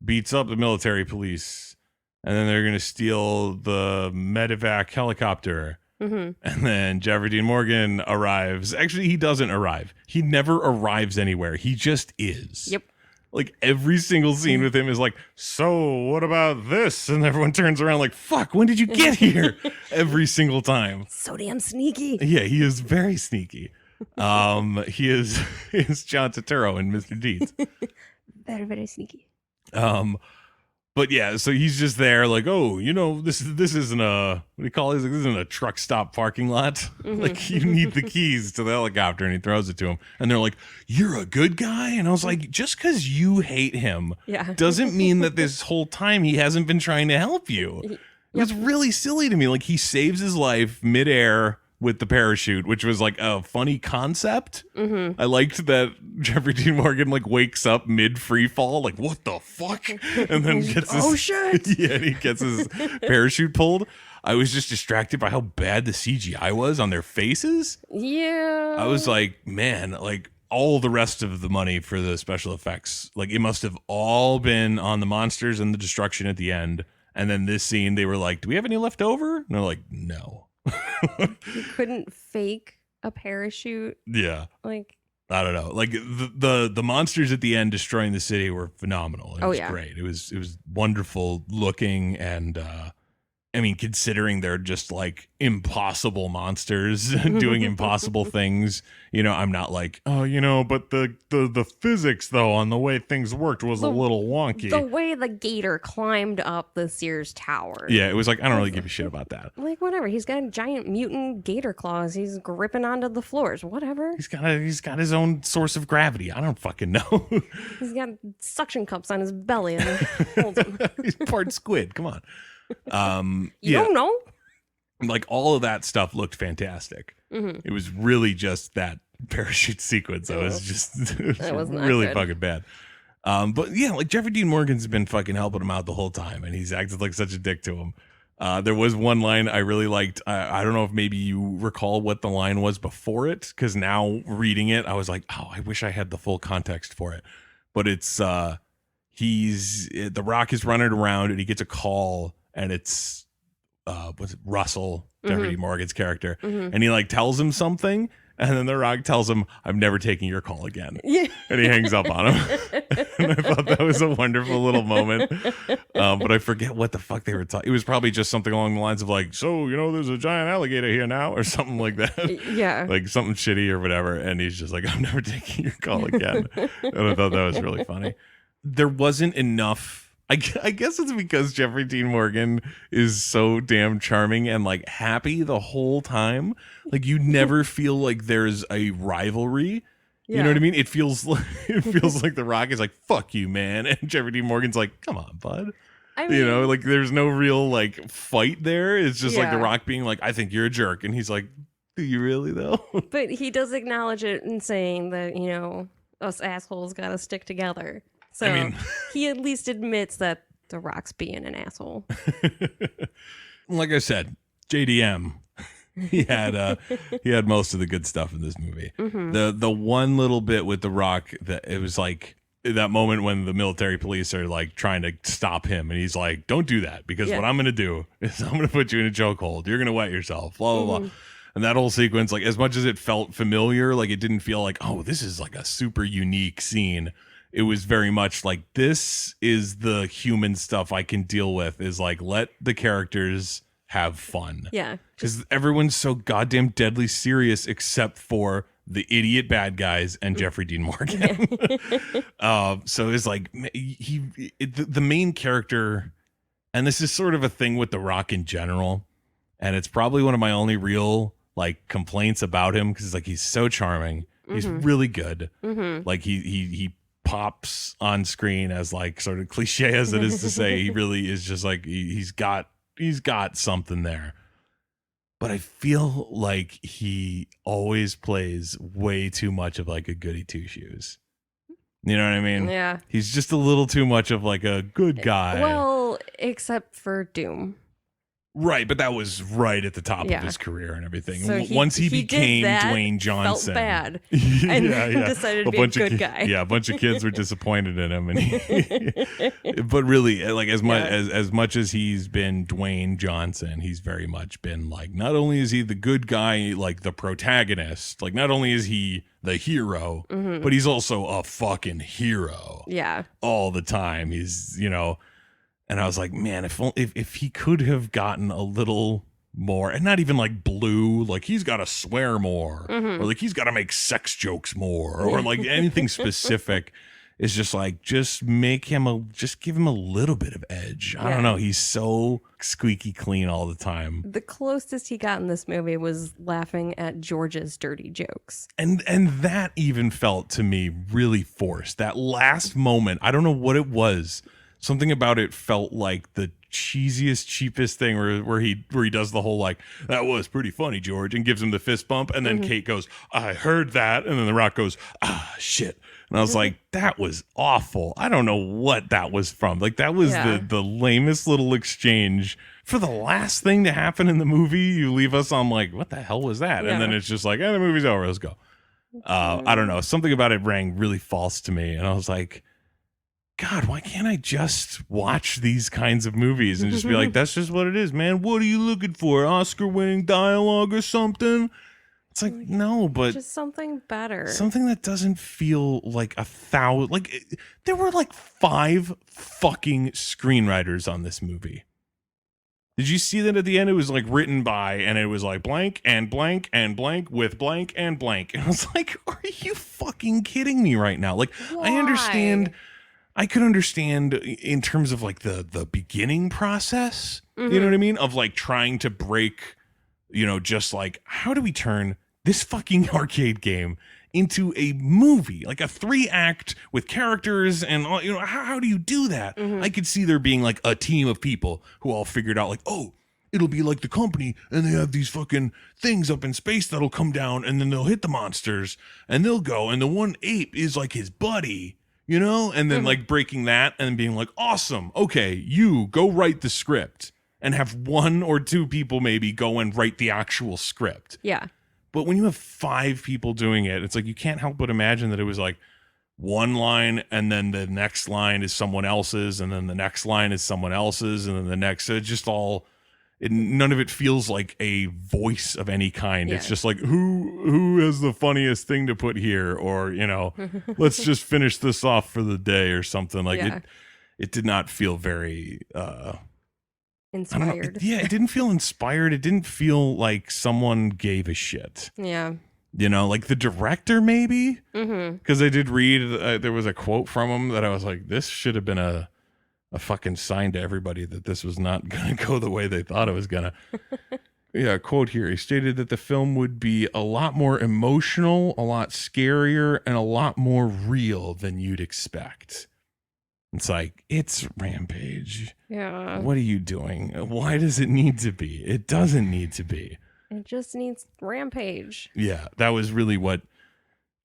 beats up the military police. And then they're going to steal the medevac helicopter. And then Jeffrey Dean Morgan arrives. Actually, he doesn't arrive. He never arrives anywhere. He just is. Yep. Like, every single scene with him is like, so what about this? And everyone turns around like, fuck, when did you get here? Every single time. So damn sneaky. Yeah, he is very sneaky. He is John Turturro in Mr. Deeds. Very, very sneaky. But yeah, so he's just there like, oh, you know, this isn't a, what do you call it? This isn't a truck stop parking lot. Like, you need the keys to the helicopter, and he throws it to him. And they're like, you're a good guy? And I was like, just because you hate him doesn't mean that this whole time he hasn't been trying to help you. It was really silly to me. Like, he saves his life midair with the parachute, which was like a funny concept. I liked that Jeffrey Dean Morgan like wakes up mid free fall, like, what the fuck? And then gets his, shit. Yeah, he gets his parachute pulled. I was just distracted by how bad the CGI was on their faces. Yeah. I was like, man, like, all the rest of the money for the special effects, like, it must have all been on the monsters and the destruction at the end. And then this scene, they were like, do we have any left over? And they're like, no. You couldn't fake a parachute. Yeah. Like, I don't know. Like, the monsters at the end destroying the city were phenomenal. It was great. It was wonderful looking, and I mean, considering they're just like impossible monsters doing impossible things, you know, I'm not like, oh, you know, but the physics though on the way things worked was a little wonky. The way the gator climbed up the Sears Tower. Yeah, it was like, I don't really give a shit about that. Like, whatever. He's got giant mutant gator claws. He's gripping onto the floors. Whatever. He's got his own source of gravity. I don't fucking know. He's got suction cups on his belly and holds him. He's part squid. Come on. You don't know? Like, all of that stuff looked fantastic. It was really just that parachute sequence. It was really fucking bad. But yeah, like, Jeffrey Dean Morgan's been fucking helping him out the whole time, and he's acted like such a dick to him. There was one line I really liked. I don't know if maybe you recall what the line was before it, because now reading it, I was like, oh, I wish I had the full context for it. But it's The Rock is running around and he gets a call, and it's what's it, Russell, Jeffrey D. Morgan's character, and he like tells him something. And then The Rock tells him, I'm never taking your call again. Yeah. And he hangs up on him. And I thought that was a wonderful little moment. But I forget what the fuck they were talking. It was probably just something along the lines of like, so, there's a giant alligator here now, or something like that. Yeah. Like something shitty or whatever. And he's just like, I'm never taking your call again. And I thought that was really funny. There wasn't enough. I guess it's because Jeffrey Dean Morgan is so damn charming and like happy the whole time. Like you never feel like there's a rivalry. You know what I mean? It feels like The Rock is like, fuck you, man. And Jeffrey Dean Morgan's like, come on, bud. I mean, like there's no real like fight there. It's just like The Rock being like, I think you're a jerk. And he's like, do you really though? But he does acknowledge it and saying that, us assholes got to stick together. So I mean, he at least admits that The Rock's being an asshole. Like I said, JDM, he had most of the good stuff in this movie. The one little bit with The Rock that it was like that moment when the military police are like trying to stop him, and he's like, "Don't do that, because what I'm going to do is I'm going to put you in a chokehold. You're going to wet yourself." Blah blah blah. And that whole sequence, like as much as it felt familiar, like it didn't feel like, oh, this is like a super unique scene. It was very much like, this is the human stuff I can deal with, is like, let the characters have fun. Yeah. Because everyone's so goddamn deadly serious except for the idiot bad guys and Jeffrey Dean Morgan. So it's like, the main character, and this is sort of a thing with The Rock in general, and it's probably one of my only real like complaints about him, because like he's so charming. He's really good. Like he pops on screen, as like sort of cliche as it is to say, he really is just like he's got something there. But I feel like he always plays way too much of like a goody two shoes. You know what I mean? Yeah. He's just a little too much of like a good guy. Well, except for Doom. Right, but that was right at the top of his career and everything. So once he became Dwayne Johnson, felt bad, and decided to be a good guy. Yeah, a bunch of kids were disappointed in him, and but really, like as much as he's been Dwayne Johnson, he's very much been like, not only is he the good guy, like the protagonist, like not only is he the hero, but he's also a fucking hero. Yeah, all the time. He's And I was like, man, if he could have gotten a little more, and not even like blue, like he's got to swear more, or like he's got to make sex jokes more, or like anything specific, is just like, just give him a little bit of edge. I don't know. He's so squeaky clean all the time. The closest he got in this movie was laughing at George's dirty jokes. And that even felt to me really forced. That last moment, I don't know what it was. Something about it felt like the cheesiest, cheapest thing where he does the whole like, that was pretty funny, George, and gives him the fist bump, and then Kate goes, I heard that, and then The Rock goes, shit. And I was like, that was awful. I don't know what that was from. Like that was the lamest little exchange. For the last thing to happen in the movie, you leave us on like, what the hell was that? And then it's just like, the movie's over, let's go. I don't know. Something about it rang really false to me, and I was like, God, why can't I just watch these kinds of movies and just be like, that's just what it is, man. What are you looking for? Oscar-winning dialogue or something? It's like, no, but just something better. Something that doesn't feel like 1,000. Like, there were like 5 fucking screenwriters on this movie. Did you see that at the end? It was like written by, and it was like blank and blank and blank with blank and blank. And I was like, are you fucking kidding me right now? Like, why? I could understand in terms of like the beginning process, you know what I mean? Of like trying to break, just like, how do we turn this fucking arcade game into a movie, like a 3-act with characters and all, how do you do that? I could see there being like a team of people who all figured out like, oh, it'll be like the company, and they have these fucking things up in space that'll come down, and then they'll hit the monsters and they'll go, and the one ape is like his buddy. And then like breaking that and being like, awesome. Okay, you go write the script and have 1 or 2 people maybe go and write the actual script. Yeah. But when you have 5 people doing it, it's like you can't help but imagine that it was like one line and then the next line is someone else's and then the next line is someone else's and then the next. So it's just all, none of it feels like a voice of any kind. Yeah. It's just like who has the funniest thing to put here, or let's just finish this off for the day or something. Like it did not feel very inspired. It didn't feel inspired. It didn't feel like someone gave a shit. Yeah. Like the director maybe, Mm-hmm. because I did read there was a quote from him that I was like, this should have been a fucking sign to everybody that this was not going to go the way they thought it was going to. Yeah, quote here. He stated that the film would be a lot more emotional, a lot scarier, and a lot more real than you'd expect. It's like, it's Rampage. Yeah. What are you doing? Why does it need to be? It doesn't need to be. It just needs Rampage. Yeah, that was really what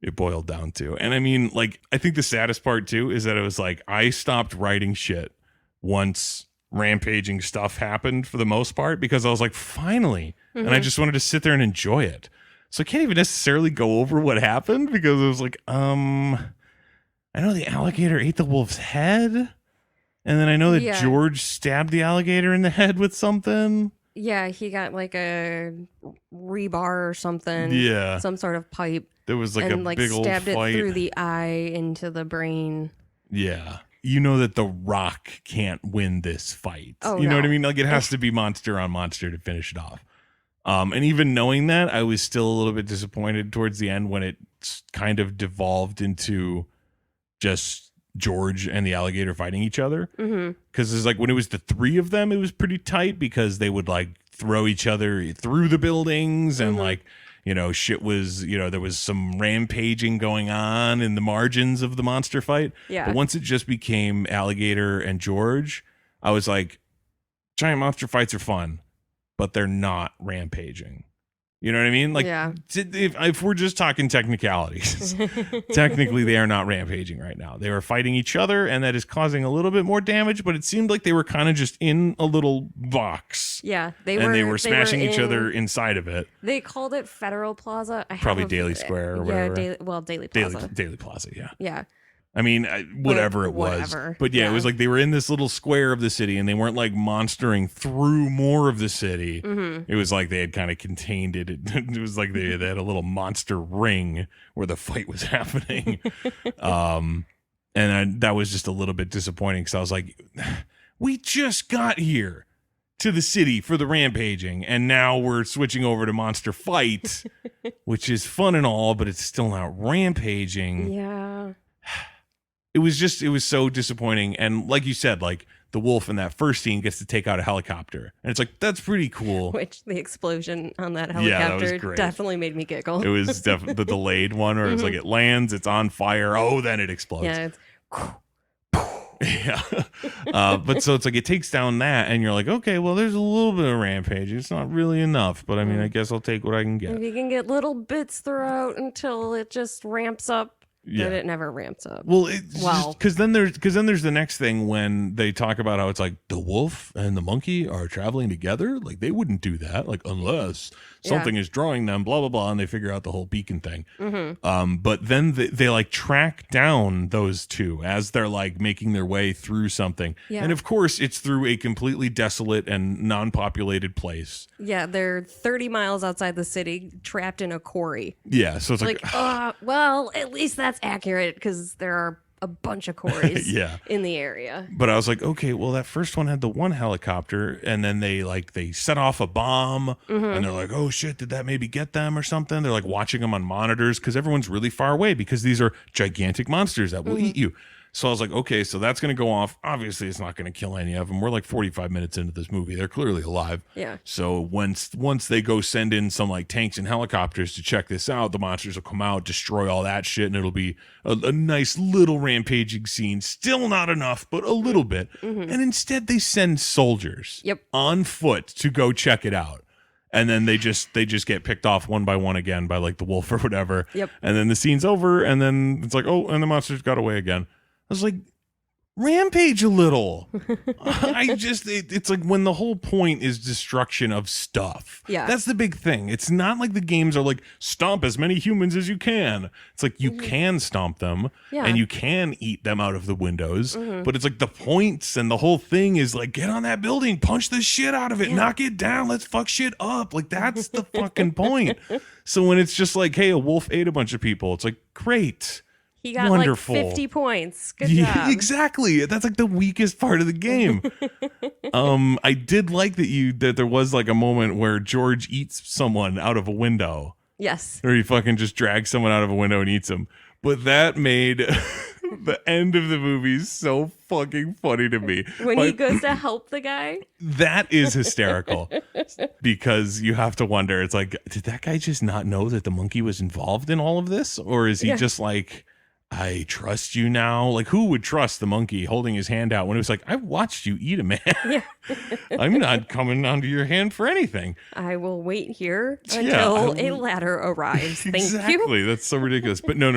it boiled down to. And I mean, like, I think the saddest part too is that it was like, I stopped writing shit once rampaging stuff happened for the most part, because I was like, finally. And I just wanted to sit there and enjoy it. So I can't even necessarily go over what happened, because it was like, I know the alligator ate the wolf's head. And then I know that George stabbed the alligator in the head with something. Yeah, he got like a rebar or something. Yeah. Some sort of pipe. There was like and a big old fight. Stabbed it through the eye into the brain. Yeah. You know that The Rock can't win this fight. Oh, you know what I mean? Like, it has to be monster on monster to finish it off. And even knowing that, I was still a little bit disappointed towards the end when it kind of devolved into just George and the alligator fighting each other. Because it's like when it was the 3 of them, it was pretty tight, because they would like throw each other through the buildings and like, shit was, there was some rampaging going on in the margins of the monster fight. Yeah. But once it just became Alligator and George, I was like, giant monster fights are fun, but they're not rampaging. You know what I mean? Like, if we're just talking technicalities, technically they are not rampaging right now. They are fighting each other, and that is causing a little bit more damage, but it seemed like they were kind of just in a little box. Yeah. They were smashing each other inside of it. They called it Federal Plaza. Probably Daily Square or whatever. Yeah, Daily Plaza. Daily Plaza, yeah. Yeah. I mean, whatever it was. But yeah, it was like they were in this little square of the city, and they weren't like monstering through more of the city. It was like they had kind of contained it. It was like they had a little monster ring where the fight was happening. And that was just a little bit disappointing, because I was like, we just got here to the city for the rampaging, and now we're switching over to monster fight, which is fun and all, but it's still not rampaging. Yeah. It was so disappointing. And like you said, like the wolf in that first scene gets to take out a helicopter, and it's like, that's pretty cool. Which the explosion on that helicopter definitely made me giggle. It was definitely the delayed one where it's like it lands, it's on fire, then it explodes. Yeah, but so it's like it takes down that, and you're like, okay, well, there's a little bit of rampage. It's not really enough, but I mean, I guess I'll take what I can get. If you can get little bits throughout until it just ramps up. But it never ramps up. Well, because then there's the next thing when they talk about how it's like the wolf and the monkey are traveling together. Like, they wouldn't do that, like, unless something is drawing them, blah blah blah, and they figure out the whole beacon thing. But then they like track down those two as they're like making their way through something, and of course it's through a completely desolate and non-populated place. Yeah, they're 30 miles outside the city, trapped in a quarry. Yeah, so it's like well, at least that's accurate, because there are a bunch of quarries in the area. But I was like, okay, well, that first one had the one helicopter, and then they set off a bomb, and they're like, oh shit, did that maybe get them or something? They're like watching them on monitors, because everyone's really far away, because these are gigantic monsters that will eat you. So I was like, okay, so that's going to go off. Obviously, it's not going to kill any of them. We're like 45 minutes into this movie. They're clearly alive. Yeah. So once they go send in some like tanks and helicopters to check this out, the monsters will come out, destroy all that shit, and it'll be a nice little rampaging scene. Still not enough, but a little bit. And instead, they send soldiers on foot to go check it out. And then they just get picked off one by one again by like the wolf or whatever. Yep. And then the scene's over, and then it's like, oh, and the monsters got away again. I was like, Rampage a little. It's like when the whole point is destruction of stuff. Yeah. That's the big thing. It's not like the games are like stomp as many humans as you can. It's like you can stomp them and you can eat them out of the windows, but it's like the points and the whole thing is like, get on that building, punch the shit out of it, knock it down, let's fuck shit up. Like that's the fucking point. So when it's just like, hey, a wolf ate a bunch of people, it's like, great. He got wonderful. like 50 points. Good job. Exactly. That's like the weakest part of the game. I did like that there was like a moment where George eats someone out of a window. Yes. Or he fucking just drags someone out of a window and eats them. But that made the end of the movie so fucking funny to me. When he goes to help the guy? That is hysterical. Because you have to wonder, it's like, did that guy just not know that the monkey was involved in all of this? Or is he just like, I trust you now? Like, who would trust the monkey holding his hand out when it was like, I've watched you eat a man. Yeah. I'm not coming onto your hand for anything. I will wait here until a ladder arrives. Thank you. Exactly. That's so ridiculous. But no.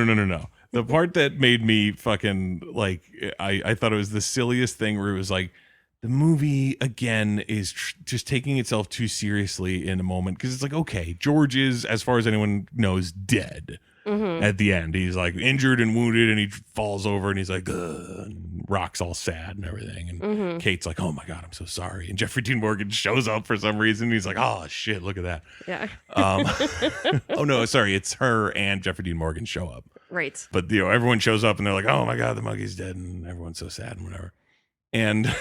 The part that made me fucking like, I thought it was the silliest thing where it was like, the movie, again, is just taking itself too seriously in a moment. Because it's like, okay, George is, as far as anyone knows, dead. At the end, he's like injured and wounded, and he falls over, and he's like, ugh, and Rock's all sad and everything, and Kate's like, "Oh my god, I'm so sorry." And Jeffrey Dean Morgan shows up for some reason. And he's like, "Oh shit, look at that." Yeah. Oh no, sorry, it's her and Jeffrey Dean Morgan show up. Right. But everyone shows up, and they're like, "Oh my god, the monkey's dead," and everyone's so sad and whatever. And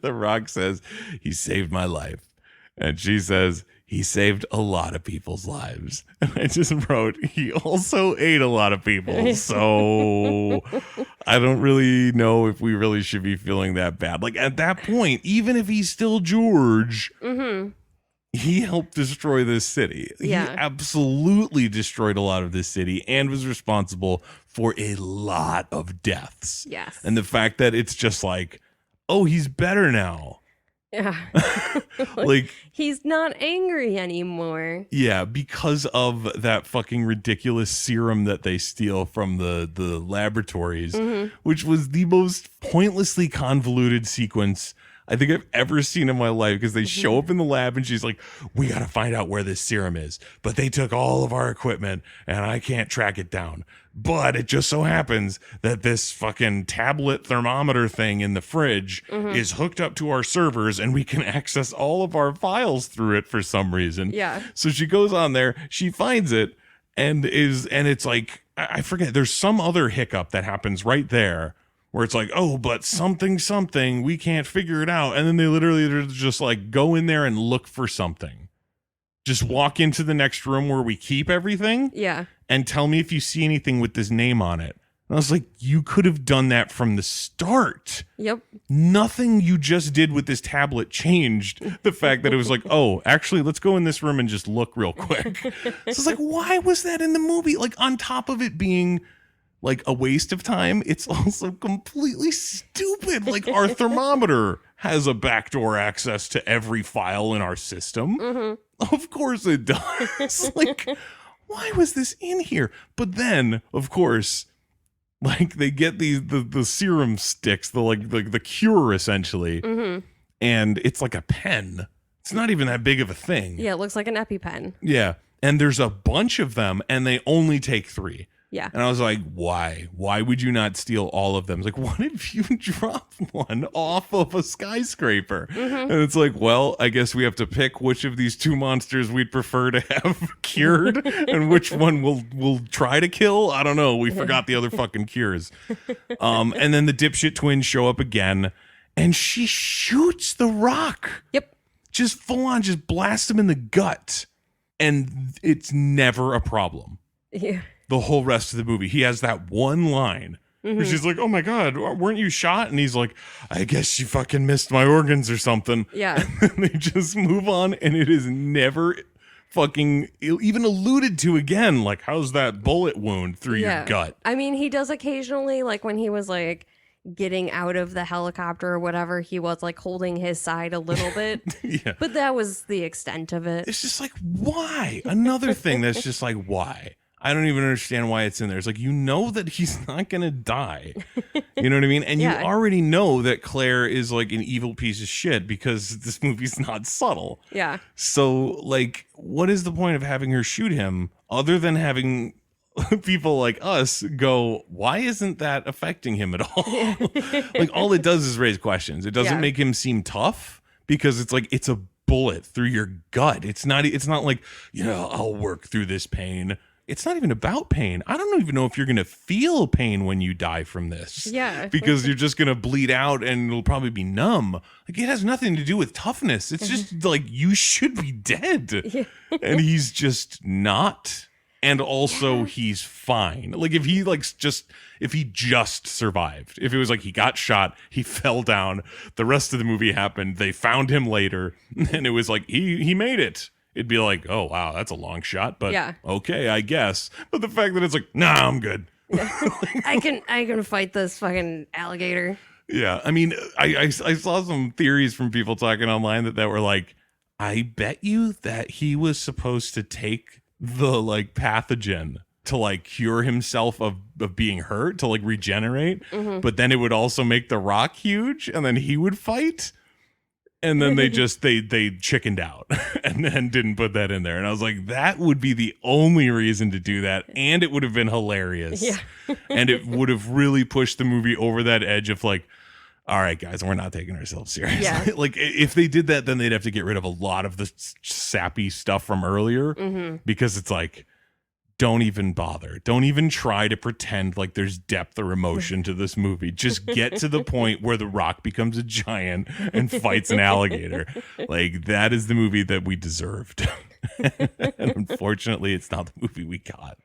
The Rock says, "He saved my life," and she says, "He saved a lot of people's lives." And I just wrote, he also ate a lot of people. So I don't really know if we really should be feeling that bad. Like at that point, even if he's still George, he helped destroy this city. Yeah. He absolutely destroyed a lot of this city and was responsible for a lot of deaths. Yes. And the fact that it's just like, oh, he's better now. Yeah. Like he's not angry anymore. Yeah, because of that fucking ridiculous serum that they steal from the laboratories, which was the most pointlessly convoluted sequence I think I've ever seen in my life, because they show up in the lab and she's like, "We got to find out where this serum is, but they took all of our equipment and I can't track it down. But it just so happens that this fucking tablet thermometer thing in the fridge is hooked up to our servers and we can access all of our files through it for some reason." Yeah. So she goes on there, she finds it, and it's like, I forget, there's some other hiccup that happens right there where it's like, oh, but something, we can't figure it out. And then they literally just like go in there and look for something. Just walk into the next room where we keep everything. Yeah. And tell me if you see anything with this name on it. And I was like, you could have done that from the start. Yep. Nothing you just did with this tablet changed the fact that it was like, oh, actually, let's go in this room and just look real quick. So it's like, why was that in the movie? Like, on top of it being like a waste of time, it's also completely stupid. Like, our thermometer has a backdoor access to every file in our system. Of course it does. Like, why was this in here? But then, of course, like they get the serum sticks, the cure essentially, and it's like a pen. It's not even that big of a thing. Yeah, it looks like an EpiPen. Yeah, and there's a bunch of them, and they only take 3. Yeah. And I was like, why? Why would you not steal all of them? It's like, what if you drop one off of a skyscraper? And it's like, well, I guess we have to pick which of these 2 monsters we'd prefer to have cured and which one we'll try to kill. I don't know. We forgot the other fucking cures. And then the dipshit twins show up again, and she shoots the Rock. Yep. Just full on, just blast him in the gut. And it's never a problem. Yeah. The whole rest of the movie, he has that one line where she's like, "Oh my god, weren't you shot?" And he's like, "I guess you fucking missed my organs or something." Yeah. And they just move on, and it is never fucking even alluded to again. Like, how's that bullet wound through your gut? I mean, he does occasionally, like when he was like getting out of the helicopter or whatever, he was like holding his side a little bit. Yeah. But that was the extent of it. It's just like, why? Another thing that's just like, why? I don't even understand why it's in there. It's like, you know that he's not going to die. You know what I mean? And you already know that Claire is like an evil piece of shit because this movie's not subtle. Yeah. So, like, what is the point of having her shoot him other than having people like us go, why isn't that affecting him at all? Like, all it does is raise questions. It doesn't make him seem tough because it's like, it's a bullet through your gut. It's not like, I'll work through this pain. It's not even about pain. I don't even know if you're going to feel pain when you die from this. Yeah. Because you're just going to bleed out and it'll probably be numb. Like, it has nothing to do with toughness. It's just like, you should be dead. And he's just not. And also he's fine. Like, if he just survived, if it was like he got shot, he fell down, the rest of the movie happened, they found him later, and it was like, he made it. It'd be like, oh, wow, that's a long shot, but okay, I guess. But the fact that it's like, nah, I'm good. I can fight this fucking alligator. Yeah, I mean, I saw some theories from people talking online that were like, I bet you that he was supposed to take the like pathogen to like cure himself of being hurt, to like regenerate, but then it would also make the Rock huge, and then he would fight. And then they chickened out and then didn't put that in there. And I was like, that would be the only reason to do that. And it would have been hilarious. Yeah. And it would have really pushed the movie over that edge of like, all right, guys, we're not taking ourselves seriously. Yeah. Like, if they did that, then they'd have to get rid of a lot of the sappy stuff from earlier because it's like, don't even bother. Don't even try to pretend like there's depth or emotion to this movie. Just get to the point where the Rock becomes a giant and fights an alligator. Like, that is the movie that we deserved. And unfortunately, it's not the movie we got.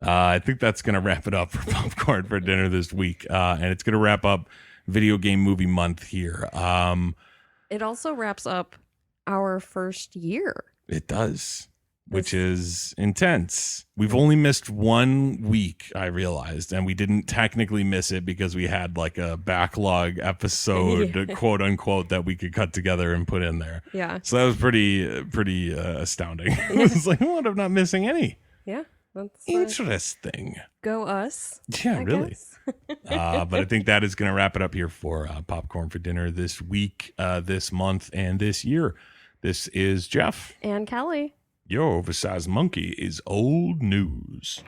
I think that's going to wrap it up for Popcorn for Dinner this week. And it's going to wrap up Video Game Movie Month here. It also wraps up our first year. It does. Which is intense. We've only missed 1 week, I realized, and we didn't technically miss it because we had like a backlog episode, quote unquote, that we could cut together and put in there. Yeah. So that was pretty astounding. It was like, what? I'm not missing any. Yeah. That's interesting. Go us. Yeah, I really. But I think that is going to wrap it up here for Popcorn for Dinner this week, this month, and this year. This is Jeff. And Kelly. Your oversized monkey is old news.